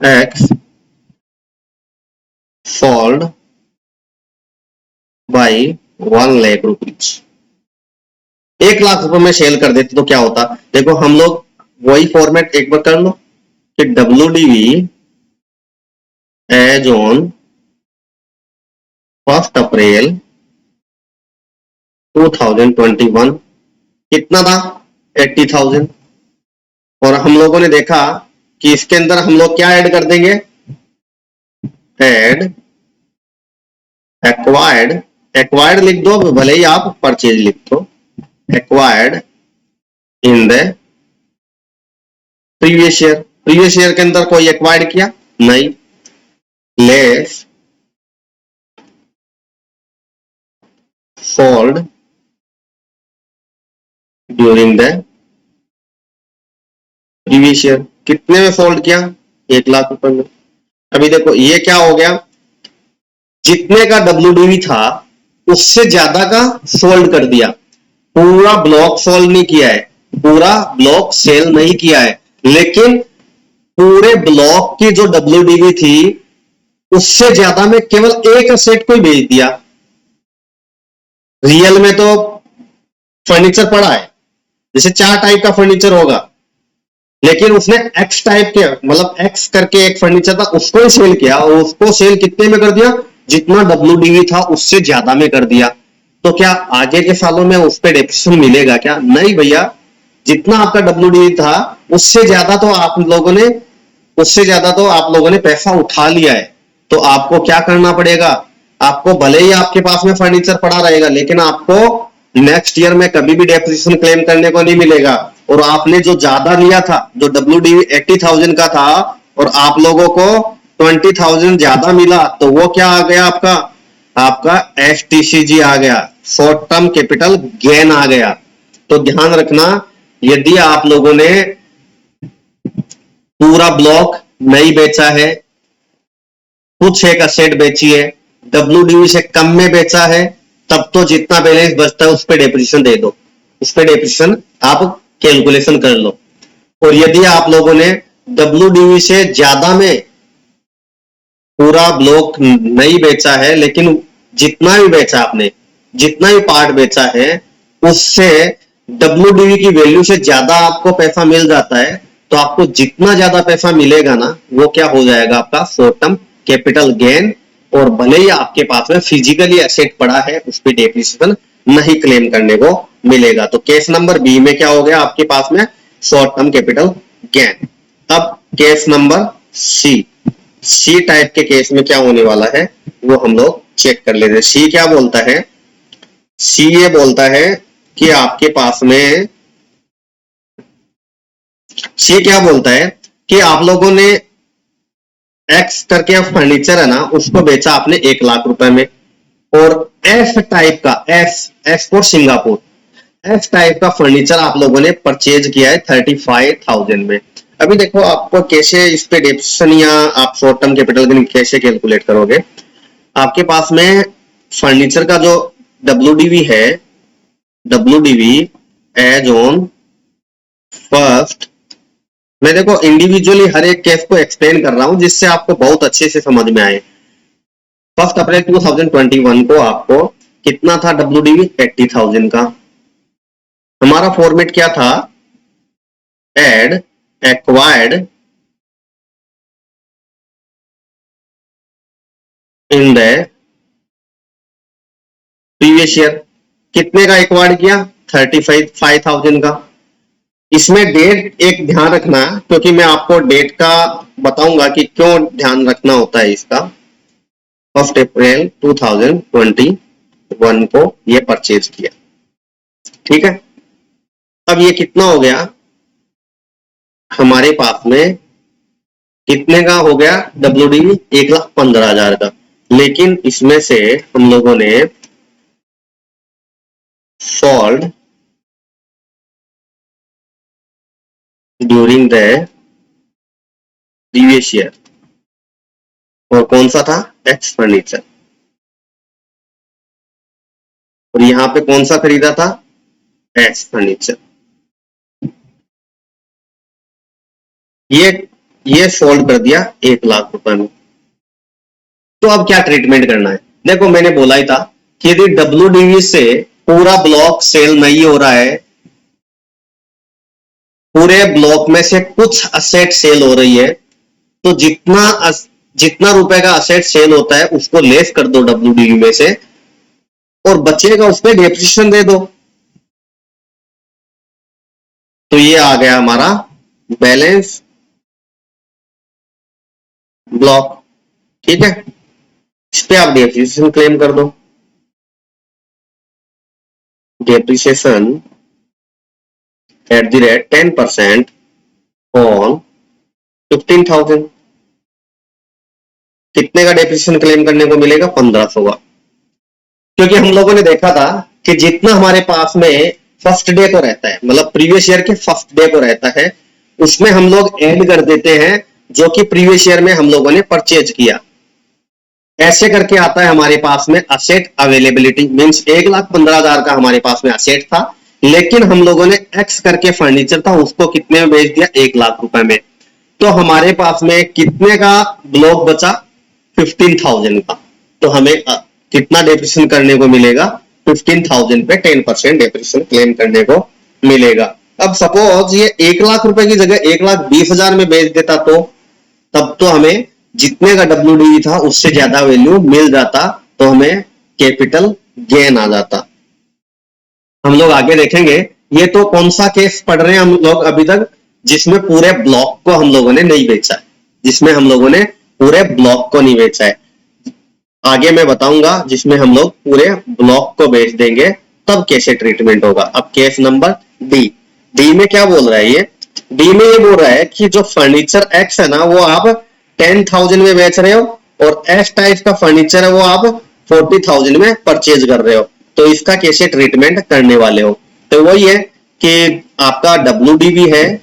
x sold by 1 lakh rupees, 1 lakh रुपए में सेल कर देते तो क्या होता? देखो हम लोग वही फॉर्मेट एक बार कर लो कि WDV एज ऑन 1 अप्रैल 2021 कितना था? 80,000। और हम लोगों ने देखा कि इसके अंदर हम लोग क्या ऐड कर देंगे? ऐड एक्वायर्ड, एक्वायर्ड लिख दो, भले ही आप परचेज लिख दो, acquired in the previous year. Previous year के अंदर कोई एक्वायर्ड किया नहीं, less sold during the previous year. कितने में सोल्ड किया? 1 लाख रुपए में। अभी देखो ये क्या हो गया, जितने का WDV था उससे ज्यादा का सोल्ड कर दिया, पूरा ब्लॉक सोल्ड नहीं किया है, पूरा ब्लॉक सेल नहीं किया है, लेकिन पूरे ब्लॉक की जो WDV थी उससे ज्यादा में केवल एक असेट को ही भेज दिया। रियल में तो फर्नीचर पड़ा है, जैसे 4 टाइप का फर्नीचर होगा, लेकिन उसने एक्स टाइप के, मतलब एक्स करके एक फर्नीचर था उसको ही सेल किया, और उसको सेल कितने में कर दिया? जितना WDV था उससे ज्यादा में कर दिया। तो क्या आगे के सालों में उस पर डेप्रिसिएशन मिलेगा क्या? नहीं भैया, जितना आपका WDV था उससे ज्यादा तो आप लोगों ने पैसा उठा लिया है। तो आपको क्या करना पड़ेगा, आपको भले ही आपके पास में फर्नीचर पड़ा रहेगा लेकिन आपको नेक्स्ट ईयर में कभी भी डेप्रिसिएशन क्लेम करने को नहीं मिलेगा। और आपने जो ज्यादा लिया था, जो WDV 80,000 का था और आप लोगों को 20,000 ज्यादा मिला, तो वो क्या आ गया आपका STCG आ गया, शॉर्ट टर्म कैपिटल गेन आ गया। तो ध्यान रखना, यदि आप लोगों ने पूरा ब्लॉक नहीं बेचा है, कुछ एक असेट बेची है, WDV से कम में बेचा है, तब तो जितना बैलेंस बचता है उस पर डेप्रिसिएशन दे दो, उस पर डेप्रिसिएशन आप कैलकुलेशन कर लो। और यदि आप लोगों ने WDV से ज्यादा में पूरा ब्लॉक नहीं बेचा है, लेकिन जितना भी बेचा आपने, जितना भी पार्ट बेचा है उससे WDV की वैल्यू से ज्यादा आपको पैसा मिल जाता है, तो आपको जितना ज्यादा पैसा मिलेगा ना वो क्या हो जाएगा, आपका शॉर्ट टर्म कैपिटल गेन। और भले ही आपके पास में फिजिकली एसेट पड़ा है उस पर डेप्रिसिएशन नहीं क्लेम करने को मिलेगा। तो केस नंबर बी में क्या हो गया, आपके पास में शॉर्ट टर्म कैपिटल गेन। अब केस नंबर सी टाइप के केस में क्या होने वाला है वो हम लोग चेक कर लेते हैं। सी क्या बोलता है, सी ये बोलता है कि आपके पास में, सी क्या बोलता है कि आप लोगों ने एक्स करके फर्नीचर है ना, उसको बेचा आपने 1 लाख रुपए में, और एफ टाइप का, F for Singapore, F type का फर्नीचर आप लोगों ने परचेज किया है 35,000 में। अभी देखो आपको कैसे इस पे डेप्रिसिएशन या आप शॉर्ट टर्म कैपिटल कैसे कैलकुलेट करोगे। आपके पास में फर्नीचर का जो WDV है, WDV एज ऑन फर्स्ट, मैं देखो इंडिविजुअली हर एक केस को एक्सप्लेन कर रहा हूं जिससे आपको बहुत अच्छे से समझ में आए। 1 अप्रैल 2021 को आपको कितना था WDV, 80,000 का। हमारा फॉर्मेट क्या था, add acquired in the previous year. कितने का एक्वायर्ड किया, 35,000 का। इसमें डेट एक ध्यान रखना, क्योंकि मैं आपको डेट का बताऊंगा कि क्यों ध्यान रखना होता है इसका। 1 अप्रैल 2021 को ये परचेज किया, ठीक है। अब ये कितना हो गया, हमारे पास में कितने का हो गया WDV, 1,15,000 का। लेकिन इसमें से हम लोगों ने sold during the previous year, और कौन सा था, एक्स फर्नीचर। और यहां पे कौन सा खरीदा था, एक्स फर्नीचर। ये सोल्ड कर दिया 1 लाख रुपए में। तो अब क्या ट्रीटमेंट करना है, देखो मैंने बोला ही था कि यदि WDV से पूरा ब्लॉक सेल नहीं हो रहा है, पूरे ब्लॉक में से कुछ असेट सेल हो रही है, तो जितना रुपए का असेट सेल होता है उसको लेस कर दो WDV में से, और बचेगा उस पर डेप्रिसिएशन दे दो। तो ये आ गया हमारा बैलेंस ब्लॉक, ठीक है। इस पे आप डेप्रिसिएशन क्लेम कर दो, depreciation at the rate 10% on 15,000। कितने का डेप्रिसिएशन क्लेम करने को मिलेगा, 1,500 का। क्योंकि हम लोगों ने देखा था कि जितना हमारे पास में फर्स्ट डे को रहता है, मतलब प्रीवियस ईयर के फर्स्ट डे को रहता है, उसमें हम लोग ऐड कर देते हैं जो कि प्रीवियस ईयर में हम लोगों ने परचेज किया। ऐसे करके आता है हमारे पास में असेट अवेलेबिलिटी, मींस 1,15,000 का हमारे पास में असेट था, लेकिन हम लोगों ने एक्स करके फर्नीचर था उसको कितने में बेच दिया, 1 लाख रुपए में। तो हमारे पास में कितने का ब्लॉक बचा, 15,000 का। तो हमें कितना डेप्रिसिएशन करने को मिलेगा, 15,000 पे 10% डेप्रिसिएशन क्लेम करने को मिलेगा। अब सपोज ये 1 लाख रुपए की जगह 1,20,000 में बेच देता, तो तब तो हमें जितने का WDV था उससे ज्यादा वैल्यू मिल जाता, तो हमें कैपिटल गेन आ जाता। हम लोग आगे देखेंगे ये तो कौन सा केस पढ़ रहे हैं हम लोग अभी तक, जिसमें पूरे ब्लॉक को हम लोगों ने नहीं बेचा है, जिसमें हम लोगों ने पूरे ब्लॉक को नहीं बेचा है। आगे मैं बताऊंगा जिसमें हम लोग पूरे ब्लॉक को बेच देंगे तब कैसे ट्रीटमेंट होगा। अब केस नंबर डी। डी में क्या बोल रहा है ये? डी में ये बोल रहा है कि जो फर्नीचर एक्स है ना वो आप 10,000 में बेच रहे हो और एस टाइप का फर्नीचर है वो आप 40,000 में परचेज कर रहे हो, तो इसका कैसे ट्रीटमेंट करने वाले हो? तो वही है कि आपका WDV है,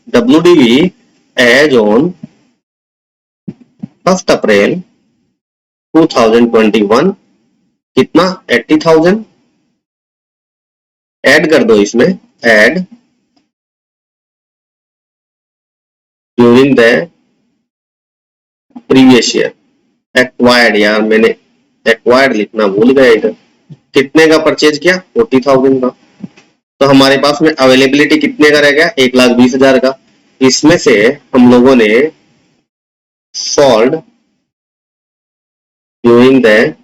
WDV एज ऑन 1 अप्रैल 2021 कितना? 80,000। ऐड कर दो इसमें, add during the previous year acquired, यार मैंने एक्वायर्ड लिखना भूल गया इधर। कितने का परचेज किया? 40,000 का। तो हमारे पास में अवेलेबिलिटी कितने का रह गया? 1,20,000 का। इसमें से हम लोगों ने sold during the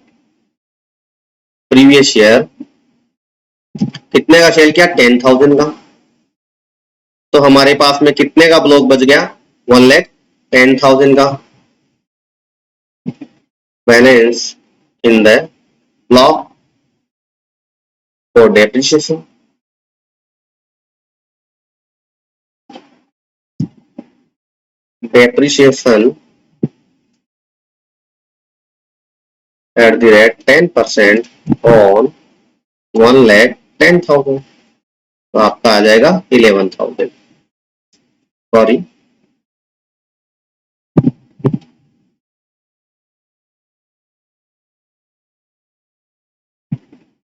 previous year कितने का सेल किया? 10,000 का। तो हमारे पास में कितने का ब्लॉक बच गया? 1,10,000 का। Balance in the block for depreciation, depreciation at the rate 10% on 1,10,000, तो आपका आ जाएगा 11,000। सॉरी,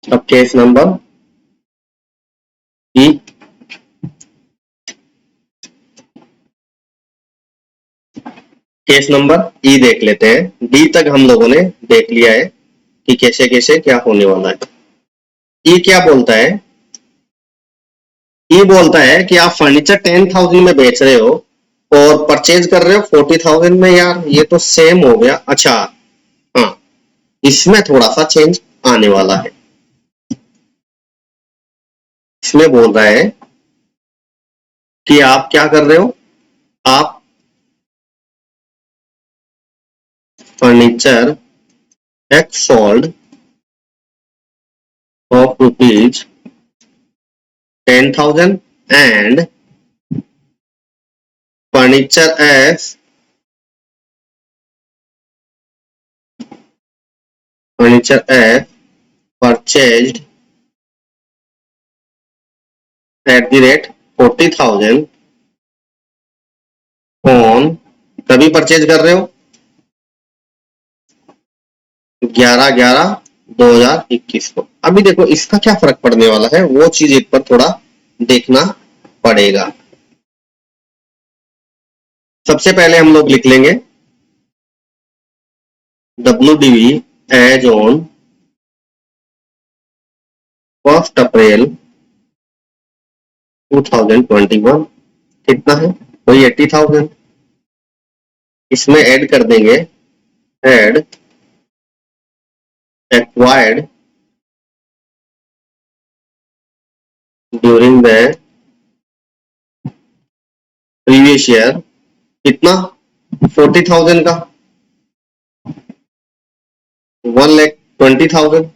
अब केस नंबर ई। केस नंबर ई देख लेते हैं। डी तक हम लोगों ने देख लिया है कि कैसे कैसे क्या होने वाला है। ई क्या बोलता है? ई बोलता है कि आप फर्नीचर 10,000 में बेच रहे हो और परचेज कर रहे हो 40,000 में। यार ये तो सेम हो गया। अच्छा हाँ, इसमें थोड़ा सा चेंज आने वाला है। इसमें बोल रहा है कि आप क्या कर रहे हो? आप furniture x sold off rupees 10,000 and furniture as purchased at the rate 40,000 on, कभी परचेज कर रहे हो? 11/11/2021 को। अभी देखो इसका क्या फर्क पड़ने वाला है, वो चीज एक पर थोड़ा देखना पड़ेगा। सबसे पहले हम लोग लिख लेंगे WDV एज ऑन 1 अप्रैल 2021 कितना है? वही 80,000। इसमें ऐड कर देंगे, add acquired during the previous year कितना? 40,000 का। 1,20,000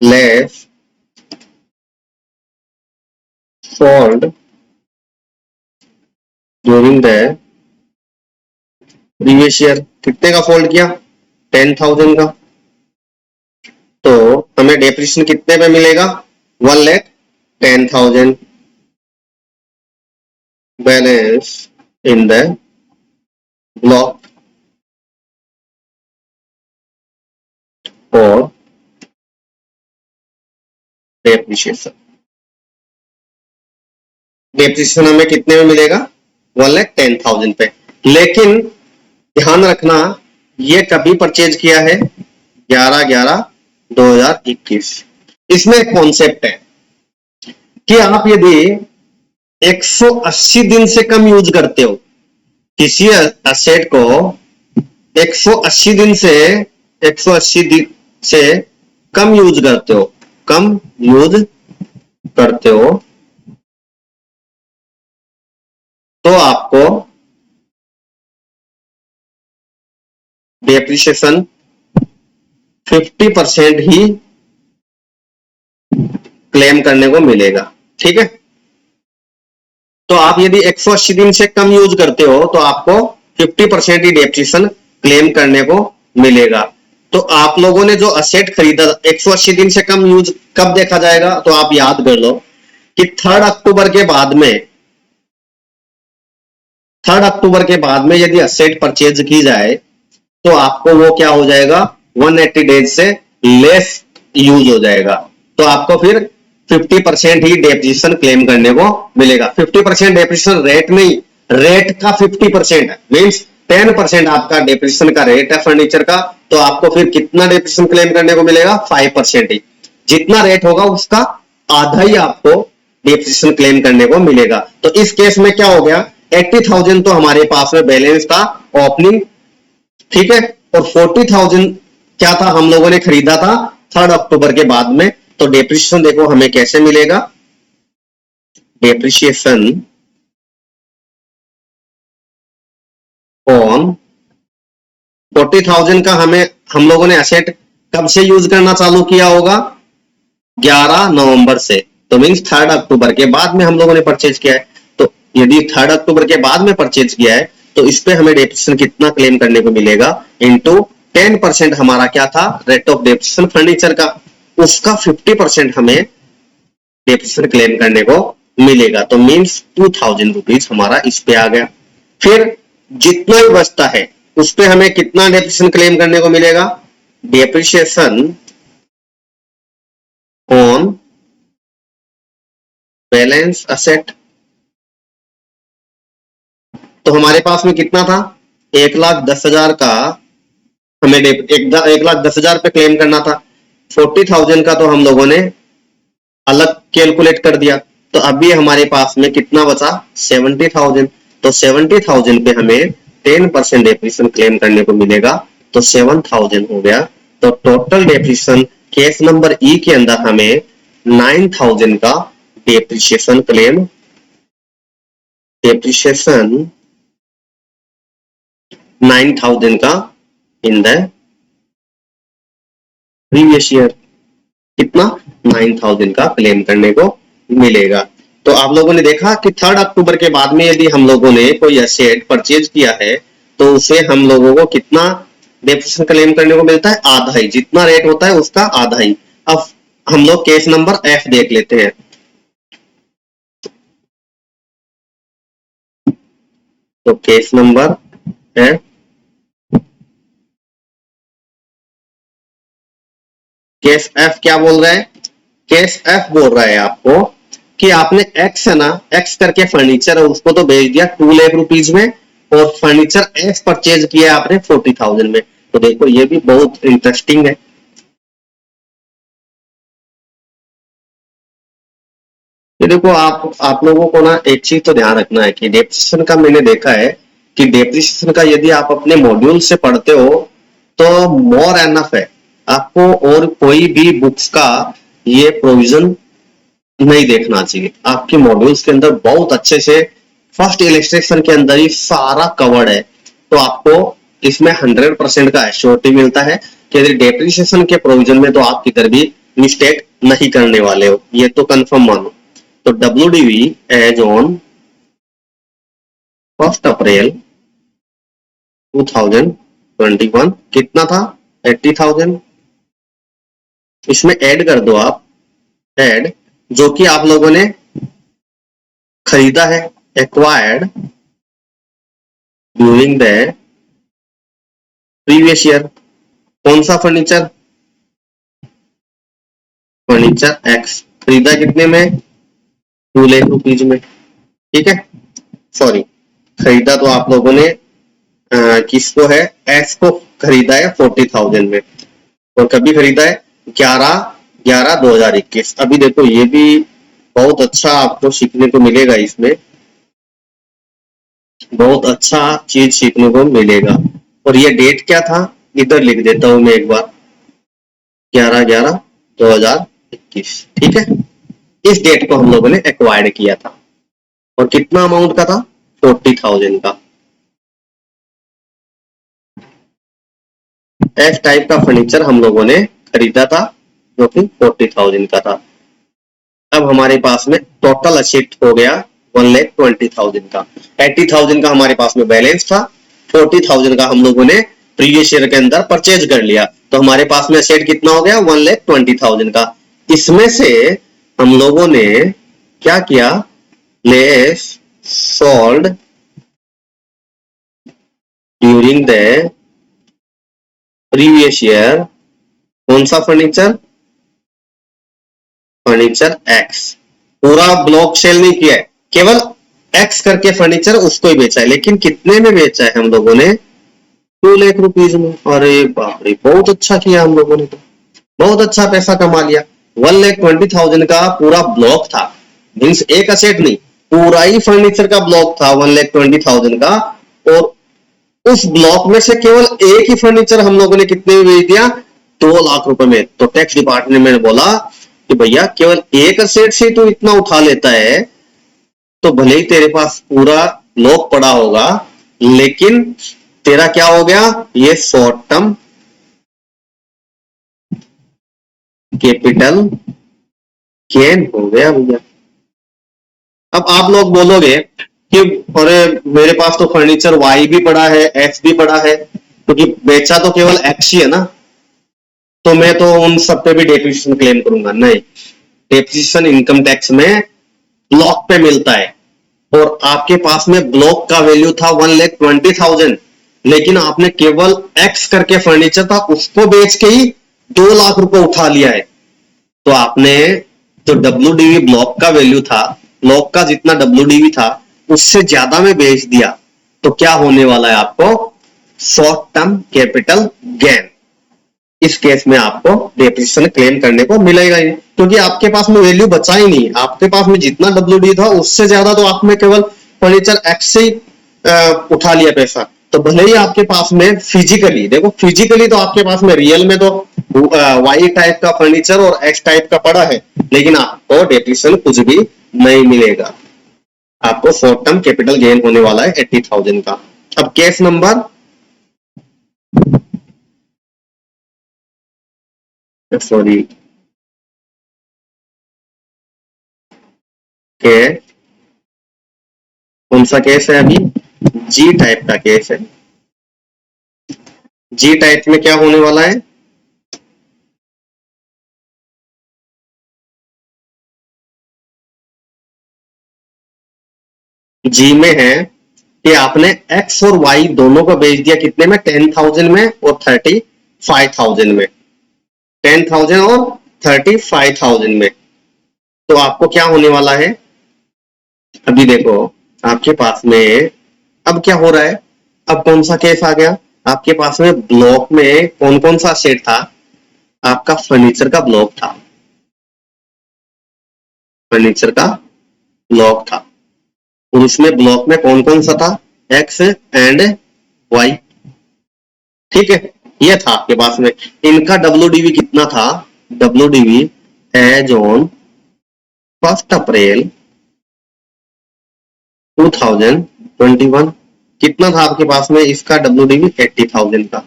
less sold during the previous year. कितने का फोल्ड किया? 10,000 का। तो हमें डेप्रिसिएशन कितने पे मिलेगा? 1,10,000। बैलेंस इन द ब्लॉक और डेप्रिसिएशन। डेप्रिसिएशन हमें कितने में मिलेगा? 1,10,000 पे। लेकिन ध्यान रखना ये कभी परचेज किया है? 11/11/2021। इसमें एक कॉन्सेप्ट है कि आप यदि 180 दिन से कम यूज करते हो किसी असेट को, 180 दिन से कम यूज करते हो, कम यूज करते हो तो आपको डेप्रिसिएशन 50% ही क्लेम करने को मिलेगा। ठीक है, तो आप यदि 180 दिन से कम यूज करते हो तो आपको 50% ही डेप्रिसिएशन क्लेम करने को मिलेगा। तो आप लोगों ने जो असेट खरीदा 180 दिन से कम यूज कब देखा जाएगा, तो आप याद कर लो कि 3 अक्टूबर के बाद में, 3 अक्टूबर के बाद में यदि असेट परचेज की जाए तो आपको वो क्या हो जाएगा, 180 डेज से लेस यूज हो जाएगा। तो आपको फिर 50% ही डेप्रिसिएशन क्लेम करने को मिलेगा। 50% डेप्रिसिएशन रेट नहीं, रेट का 50% है, मीन्स 10% आपका डेप्रिसिएशन का रेट है फर्नीचर का, तो आपको फिर कितना डेप्रिसिएशन क्लेम करने को मिलेगा, 5% ही। जितना रेट होगा उसका आधा ही आपको डेप्रिसिएशन क्लेम करने को मिलेगा। तो इस केस में क्या हो गया, 80,000 तो हमारे पास में बैलेंस था ओपनिंग, ठीक है, और 40,000 क्या था, हम लोगों ने खरीदा था 3 अक्टूबर के बाद में। तो डेप्रिसिएशन देखो हमें कैसे मिलेगा, डेप्रिसिएशन ऑन 40,000 का हमें, हम लोगों ने एसेट कब से यूज करना चालू किया होगा, 11 नवंबर से। तो मीन्स 3 अक्टूबर के बाद में हम लोगों ने परचेज किया है। तो यदि 3 अक्टूबर के बाद में परचेज किया है तो इस पे हमें डेप्रिसिएशन कितना क्लेम करने को मिलेगा, इनटू 10% हमारा क्या था, रेट ऑफ डेप्रिसिएशन फर्नीचर का, उसका 50% हमें डेप्रिसिएशन क्लेम करने को मिलेगा। तो मीन्स 2,000 रुपीज हमारा इस पे आ गया। फिर जितना भी बचता है उस पे हमें कितना डेप्रिसिएशन क्लेम करने को मिलेगा, डेप्रिसिएशन ऑन बैलेंस असेट। तो हमारे पास में कितना था, 1,10,000 का हमें 1,10,000 पे क्लेम करना था। 40,000 का तो हम लोगों ने अलग कैलकुलेट कर दिया। तो अभी हमारे पास में कितना बचा, 70,000। तो 70,000 पे हमें 10% डेप्रिसिएशन क्लेम करने को मिलेगा, तो 7,000 हो गया। तो टोटल डेप्रिसिएशन केस नंबर ई के अंदर हमें 9,000 का डेप्रिसिएशन क्लेम, डेप्रिसिएशन 9,000 का इन द प्रीवियस ईयर, कितना, 9,000 का क्लेम करने को मिलेगा। तो आप लोगों ने देखा कि 3 अक्टूबर के बाद में यदि हम लोगों ने कोई एसेट परचेज किया है तो उसे हम लोगों को कितना डेप्रिसिएशन क्लेम करने को मिलता है, आधा ही, जितना रेट होता है उसका आधा ही। अब हम लोग केस नंबर एफ देख लेते हैं। तो case number F, case F क्या बोल रहा है, केस एफ बोल रहा है आपको कि आपने एक्स है ना, एक्स करके फर्नीचर है उसको तो बेच दिया 2 लाख रुपीज में, और फर्नीचर एक्स परचेज किया आपने 40,000 में। तो देखो ये भी बहुत इंटरेस्टिंग है। ये देखो आप लोगों को ना एक चीज तो ध्यान रखना है कि डेप्रिसिएशन का मैंने देखा है कि डेप्रिसिएशन का यदि आप अपने मॉड्यूल से पढ़ते हो तो मोर एनफ है, आपको और कोई भी बुक्स का ये प्रोविजन नहीं देखना चाहिए। आपके मॉड्यूल्स के अंदर बहुत अच्छे से फर्स्ट इलस्ट्रेशन के अंदर ही सारा कवर्ड है। तो आपको इसमें 100% का एश्योरिटी मिलता है कि यदि डेप्रिसिएशन के प्रोविजन में तो आप किधर भी मिस्टेक नहीं करने वाले हो, ये तो कंफर्म मानो। तो WDV एज ऑन 1 अप्रैल 2021 कितना था, 80,000। इसमें ऐड कर दो आप, ऐड जो कि आप लोगों ने खरीदा है, acquired during the previous year. कौन सा फर्नीचर, फर्नीचर एक्स, खरीदा कितने में, 2 लाख रुपीज में। ठीक है, सॉरी, खरीदा तो आप लोगों ने किसको है, एक्स को खरीदा है 40,000 में, और कभी खरीदा है, 11/11/2021। अभी देखो ये भी बहुत अच्छा आपको सीखने को मिलेगा, इसमें बहुत अच्छा चीज सीखने को मिलेगा। और ये डेट क्या था, इधर लिख देता हूं मैं एक बार, 11/11/2021। ठीक है, इस डेट को हम लोगों ने एक्वायर्ड किया था और कितना अमाउंट का था, 40,000 का। एफ टाइप का फर्नीचर हम लोगों ने खरीदा था जो कि 40,000 का था। अब हमारे पास में टोटल असेट हो गया 1,20,000 का। 80,000 का हमारे पास में बैलेंस था, 40,000 का हम लोगों ने प्रीवियस ईयर के अंदर परचेज कर लिया, तो हमारे पास में असेट कितना हो गया, 1,20,000 का। इसमें से हम लोगों ने क्या किया, less sold during the previous year, कौन सा फर्नीचर, फर्नीचर एक्स। पूरा ब्लॉक सेल नहीं किया है, केवल एक्स करके फर्नीचर उसको ही बेचा है, लेकिन कितने में बेचा है हम लोगों ने, 2 लाख रुपीज में। अरे बाप रे, बहुत अच्छा किया हम लोगों ने, तो बहुत अच्छा पैसा कमा लिया। 1,20,000 का पूरा ब्लॉक था, मीन्स एक असेट नहीं, पूरा ही फर्नीचर का ब्लॉक था 1,20,000 का। और उस ब्लॉक में से केवल एक ही फर्नीचर हम लोगों ने कितने में बेच दिया, 2 लाख रुपए में। तो टैक्स डिपार्टमेंट ने बोला कि भैया केवल एक असेट से तू इतना उठा लेता है, तो भले ही तेरे पास पूरा ब्लॉक पड़ा होगा, लेकिन तेरा क्या हो गया, ये शॉर्ट टर्म कैपिटल गेन हो गया भैया। अब आप लोग बोलोगे कि अरे मेरे पास तो फर्नीचर वाई भी पड़ा है, एक्स भी पड़ा है, क्योंकि बेचा तो केवल एक्स ही है ना, तो मैं तो उन सब पे भी डेप्रिसिएशन क्लेम करूंगा। नहीं, डेप्रिसिएशन इनकम टैक्स में ब्लॉक पे मिलता है, और आपके पास में ब्लॉक का वैल्यू था 1,20,000, लेकिन आपने केवल एक्स करके फर्नीचर था उसको बेच के ही 2 लाख रुपए उठा लिया है। तो आपने जो WDV ब्लॉक का वैल्यू था, ब्लॉक का जितना WDV था उससे ज्यादा में बेच दिया, तो क्या होने वाला है आपको, शॉर्ट टर्म कैपिटल गेन। इस केस में आपको डेप्रिसिएशन क्लेम करने को मिलेगा ही, क्योंकि आपके पास में वैल्यू बचा ही नहीं। आपके पास में जितना WDV था उससे ज्यादा तो आपने केवल फर्नीचर एक्स से उठा लिया पैसा। तो भले ही आपके पास में फिजिकली, देखो फिजिकली तो आपके पास में रियल में तो वाई टाइप का फर्नीचर और एक्स टाइप का पड़ा है, लेकिन आपको डेप्रिसिएशन कुछ भी नहीं मिलेगा। आपको शॉर्ट टर्म कैपिटल गेन होने वाला है 80,000 का। अब केस नंबर सॉरी के कौन सा केस है, अभी जी टाइप का केस है। जी टाइप में क्या होने वाला है, जी में है कि आपने एक्स और वाई दोनों को बेच दिया कितने में, 10,000 में और 35,000 में, 10,000 और 35,000 में। तो आपको क्या होने वाला है, अभी देखो आपके पास में अब क्या हो रहा है, अब कौन सा केस आ गया, आपके पास में ब्लॉक में कौन कौन सा सेट था, आपका फर्नीचर का ब्लॉक था, फर्नीचर का ब्लॉक था, और उसमें ब्लॉक में कौन कौन सा था, एक्स एंड वाई। ठीक है, ये था आपके पास में। इनका WDV कितना था, WDV एज ऑन 1 अप्रैल 2021 कितना था आपके पास में, इसका WDV 80,000 का।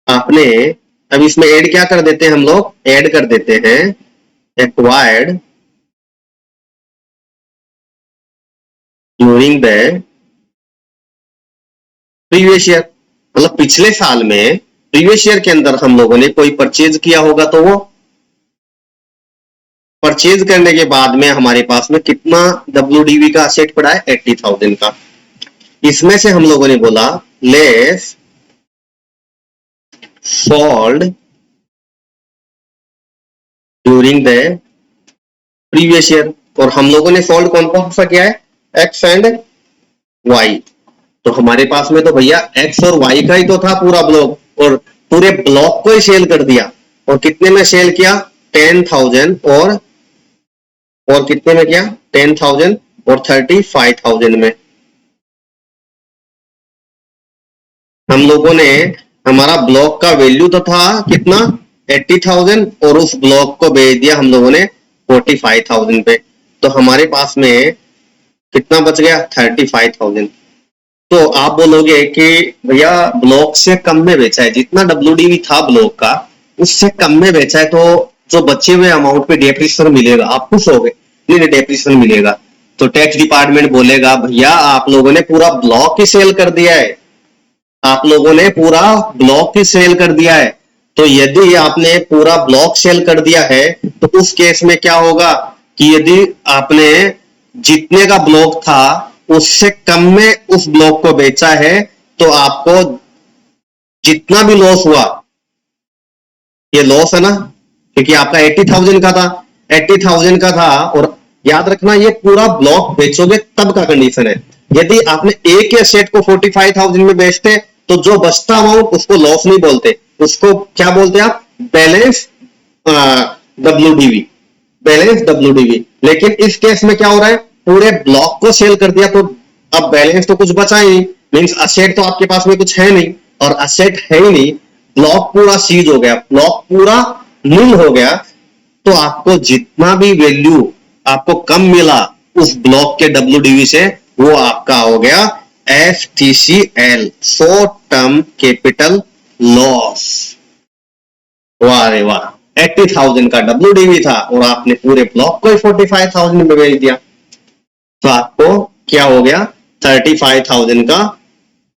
आपने अब इसमें ऐड क्या कर देते हैं, हम लोग ऐड कर देते हैं acquired during the previous year, मतलब पिछले साल में प्रीवियस ईयर के अंदर हम लोगों ने कोई परचेज किया होगा, तो वो परचेज करने के बाद में हमारे पास में कितना WDV का असेट पड़ा है, 80,000 का। इसमें से हम लोगों ने बोला less sold during the previous year, और हम लोगों ने सोल्ड कौन कौन सा किया है, एक्स एंड वाई। तो हमारे पास में तो भैया एक्स और वाई का ही तो था पूरा ब्लॉक, और पूरे ब्लॉक को ही सेल कर दिया। और कितने में सेल किया, 10,000 और कितने में किया, 10,000 और 35,000 में। हम लोगों ने, हमारा ब्लॉक का वैल्यू तो था कितना, 80,000, और उस ब्लॉक को बेच दिया हम लोगों ने 45,000 पे, तो हमारे पास में कितना बच गया 35,000। तो आप बोलोगे कि भैया ब्लॉक से कम में बेचा है, जितना WDV था ब्लॉक का उससे कम में बेचा है, तो जो बचे हुए अमाउंट पे डेप्रिसिएशन मिलेगा, आप खुश हो गए? नहीं, डेप्रिसिएशन मिलेगा। तो टैक्स डिपार्टमेंट बोलेगा भैया आप लोगों ने पूरा ब्लॉक ही सेल कर दिया है, आप लोगों ने पूरा ब्लॉक ही सेल कर दिया है। तो यदि आपने पूरा ब्लॉक सेल कर दिया है तो उस केस में क्या होगा कि यदि आपने जितने का ब्लॉक था उससे कम में उस ब्लॉक को बेचा है तो आपको जितना भी लॉस हुआ, ये लॉस है ना, क्योंकि आपका 80,000 का था, 80,000 का था, और याद रखना ये पूरा ब्लॉक बेचोगे तब का कंडीशन है। यदि आपने एक ही एसेट को 45,000 में बेचते तो जो बचता अमाउंट उसको लॉस नहीं बोलते, उसको क्या बोलते आप? Balance WDV, balance WDV। लेकिन इस केस में क्या हो रहा है, पूरे ब्लॉक को सेल कर दिया तो अब बैलेंस तो कुछ बचा ही नहीं, मींस असेट तो आपके पास में कुछ है नहीं, और असेट है ही नहीं, ब्लॉक पूरा सीज हो गया, ब्लॉक पूरा नील हो गया। तो आपको जितना भी वैल्यू आपको कम मिला उस ब्लॉक के WDV से, वो आपका हो गया STCL, short term capital loss. वाह रे वाह, 80,000 का WDV था और आपने पूरे ब्लॉक को 45,000 में बेच दिया, तो आपको क्या हो गया 35,000 का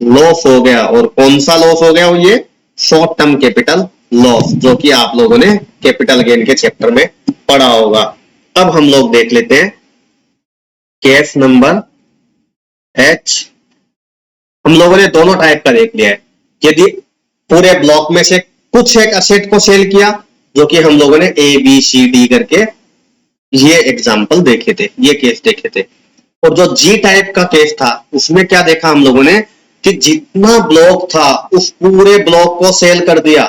लॉस हो गया। और कौन सा लॉस हो गया? ये शॉर्ट टर्म कैपिटल लॉस, जो कि आप लोगों ने कैपिटल गेन के चैप्टर में पढ़ा होगा। अब हम लोग देख लेते हैं केस नंबर H। हम लोगों ने दोनों टाइप का देख लिया है। यदि पूरे ब्लॉक में से कुछ एक असेट को सेल किया, जो कि हम लोगों ने ABCD करके ये एग्जाम्पल देखे थे, ये केस देखे थे। और जो G टाइप का केस था उसमें क्या देखा हम लोगों ने कि जितना ब्लॉक था उस पूरे ब्लॉक को सेल कर दिया।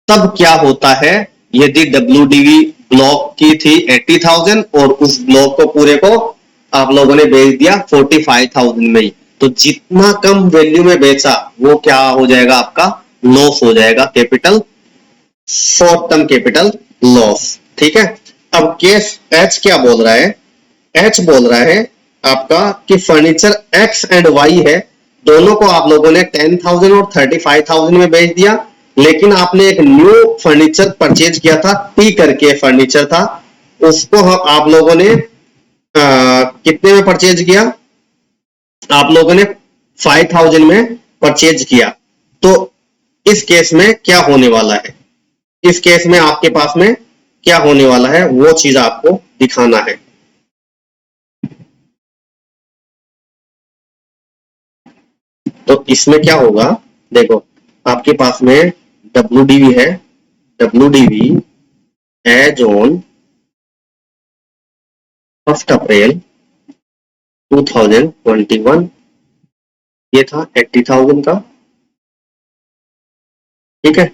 तब क्या होता है, यदि WDV ब्लॉक की थी 80,000 और उस ब्लॉक को पूरे को आप लोगों ने बेच दिया 45,000 में ही, तो जितना कम वैल्यू में बेचा वो क्या हो जाएगा, आपका लॉस हो जाएगा, capital short term capital loss. ठीक है। अब केस H क्या बोल रहा है? H बोल रहा है आपका कि फर्नीचर X एंड Y है, दोनों को आप लोगों ने 10,000 और 35,000 में बेच दिया, लेकिन आपने एक न्यू फर्नीचर परचेज किया था, T करके फर्नीचर था, उसको आप लोगों ने कितने में परचेज किया? आप लोगों ने 5,000 में परचेज किया। तो इस केस में क्या होने वाला है, इस केस में आपके पास में क्या होने वाला है वो चीज आपको दिखाना है। तो इसमें क्या होगा, देखो आपके पास में WDV है, WDV एज ऑन 1 अप्रैल 2021 ये था 80,000 का। ठीक है।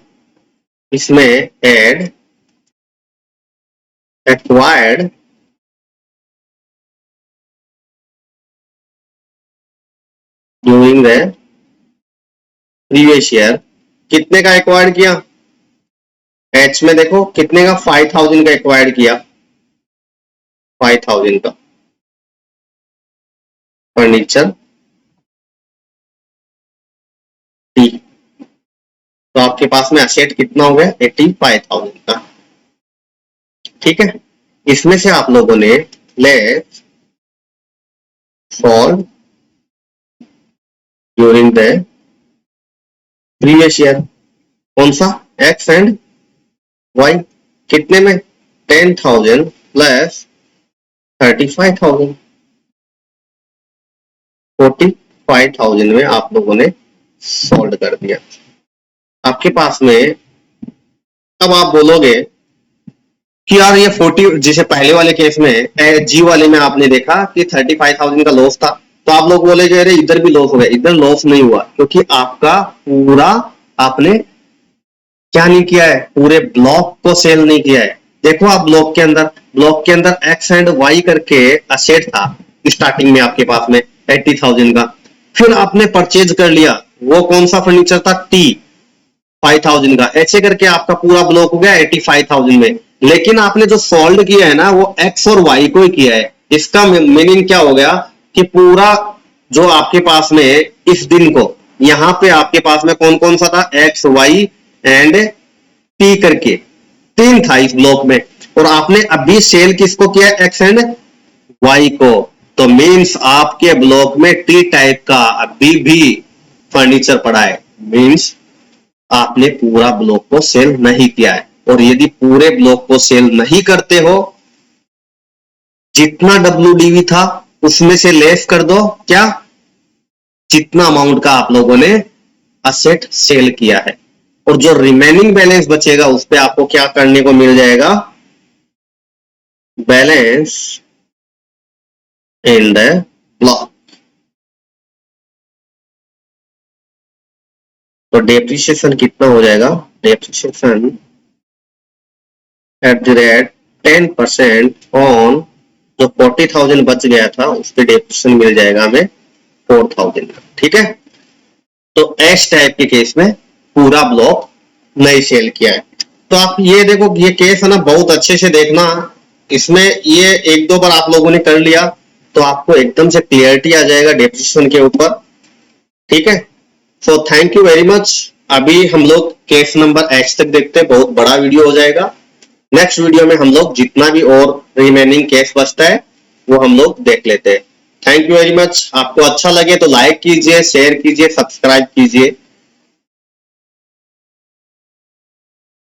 इसमें add acquired during the previous year, कितने का एक्वायर्ड किया? H में देखो कितने का, 5,000 का एक्वायर्ड किया, 5,000 का फर्नीचर T। तो आपके पास में असेट कितना हो गया 85,000 का। ठीक है। इसमें से आप लोगों ने less for during the previous year, कौन सा? X एंड Y, कितने में? 10,000 प्लस 35,000, 45,000 में आप लोगों ने सोल्ड कर दिया। आपके पास में अब आप बोलोगे कि यार ये 40, जैसे पहले वाले केस में G वाले में आपने देखा कि 35,000 का लॉस था, तो आप लोग बोले अरे इधर भी लॉस हो गया। इधर लॉस नहीं हुआ, क्योंकि आपका पूरा आपने क्या नहीं किया है, पूरे ब्लॉक को सेल नहीं किया है। देखो आप ब्लॉक के अंदर X एंड Y करके असेट था स्टार्टिंग में आपके पास में 80,000 का, फिर आपने परचेज कर लिया, वो कौन सा फर्नीचर था? T 5,000 का, ऐसे करके आपका पूरा ब्लॉक हो गया 85,000 में। लेकिन आपने जो सोल्ड किया है ना वो एक्स और वाई को ही किया है। इसका मीनिंग क्या हो गया कि पूरा जो आपके पास में इस दिन को यहां पे आपके पास में कौन कौन सा था, एक्स वाई एंड पी करके तीन था इस ब्लॉक में, और आपने अभी सेल किसको किया, एक्स एंड वाई को। तो मीन्स आपके ब्लॉक में टी टाइप का अभी भी फर्नीचर पड़ा है, मीन्स आपने पूरा ब्लॉक को सेल नहीं किया है। और यदि पूरे ब्लॉक को सेल नहीं करते हो, जितना WDV था उसमें से लेस कर दो क्या, जितना अमाउंट का आप लोगों ने असेट सेल किया है, और जो रिमेनिंग बैलेंस बचेगा उस पे आपको क्या करने को मिल जाएगा, बैलेंस इन द ब्लॉक। तो डेप्रिसिएशन कितना हो जाएगा, depreciation at the rate 10% on जो 40,000 बच गया था उस पे डेप्रिसिएशन मिल जाएगा हमें 4,000 का। ठीक है, तो एस टाइप के केस में पूरा ब्लॉक नहीं सेल किया है। तो आप ये देखो, ये केस है ना, बहुत अच्छे से देखना, इसमें ये एक दो बार आप लोगों ने कर लिया तो आपको एकदम से क्लियरिटी आ जाएगा डेप्रिसिएशन के ऊपर। ठीक है, so thank you very much. अभी हम लोग केस नंबर एच तक देखते हैं, बहुत बड़ा वीडियो हो जाएगा। नेक्स्ट वीडियो में हम लोग जितना भी और रिमेनिंग केस बचता है वो हम लोग देख लेते हैं। Thank you very much. आपको अच्छा लगे तो लाइक कीजिए, शेयर कीजिए, सब्सक्राइब कीजिए।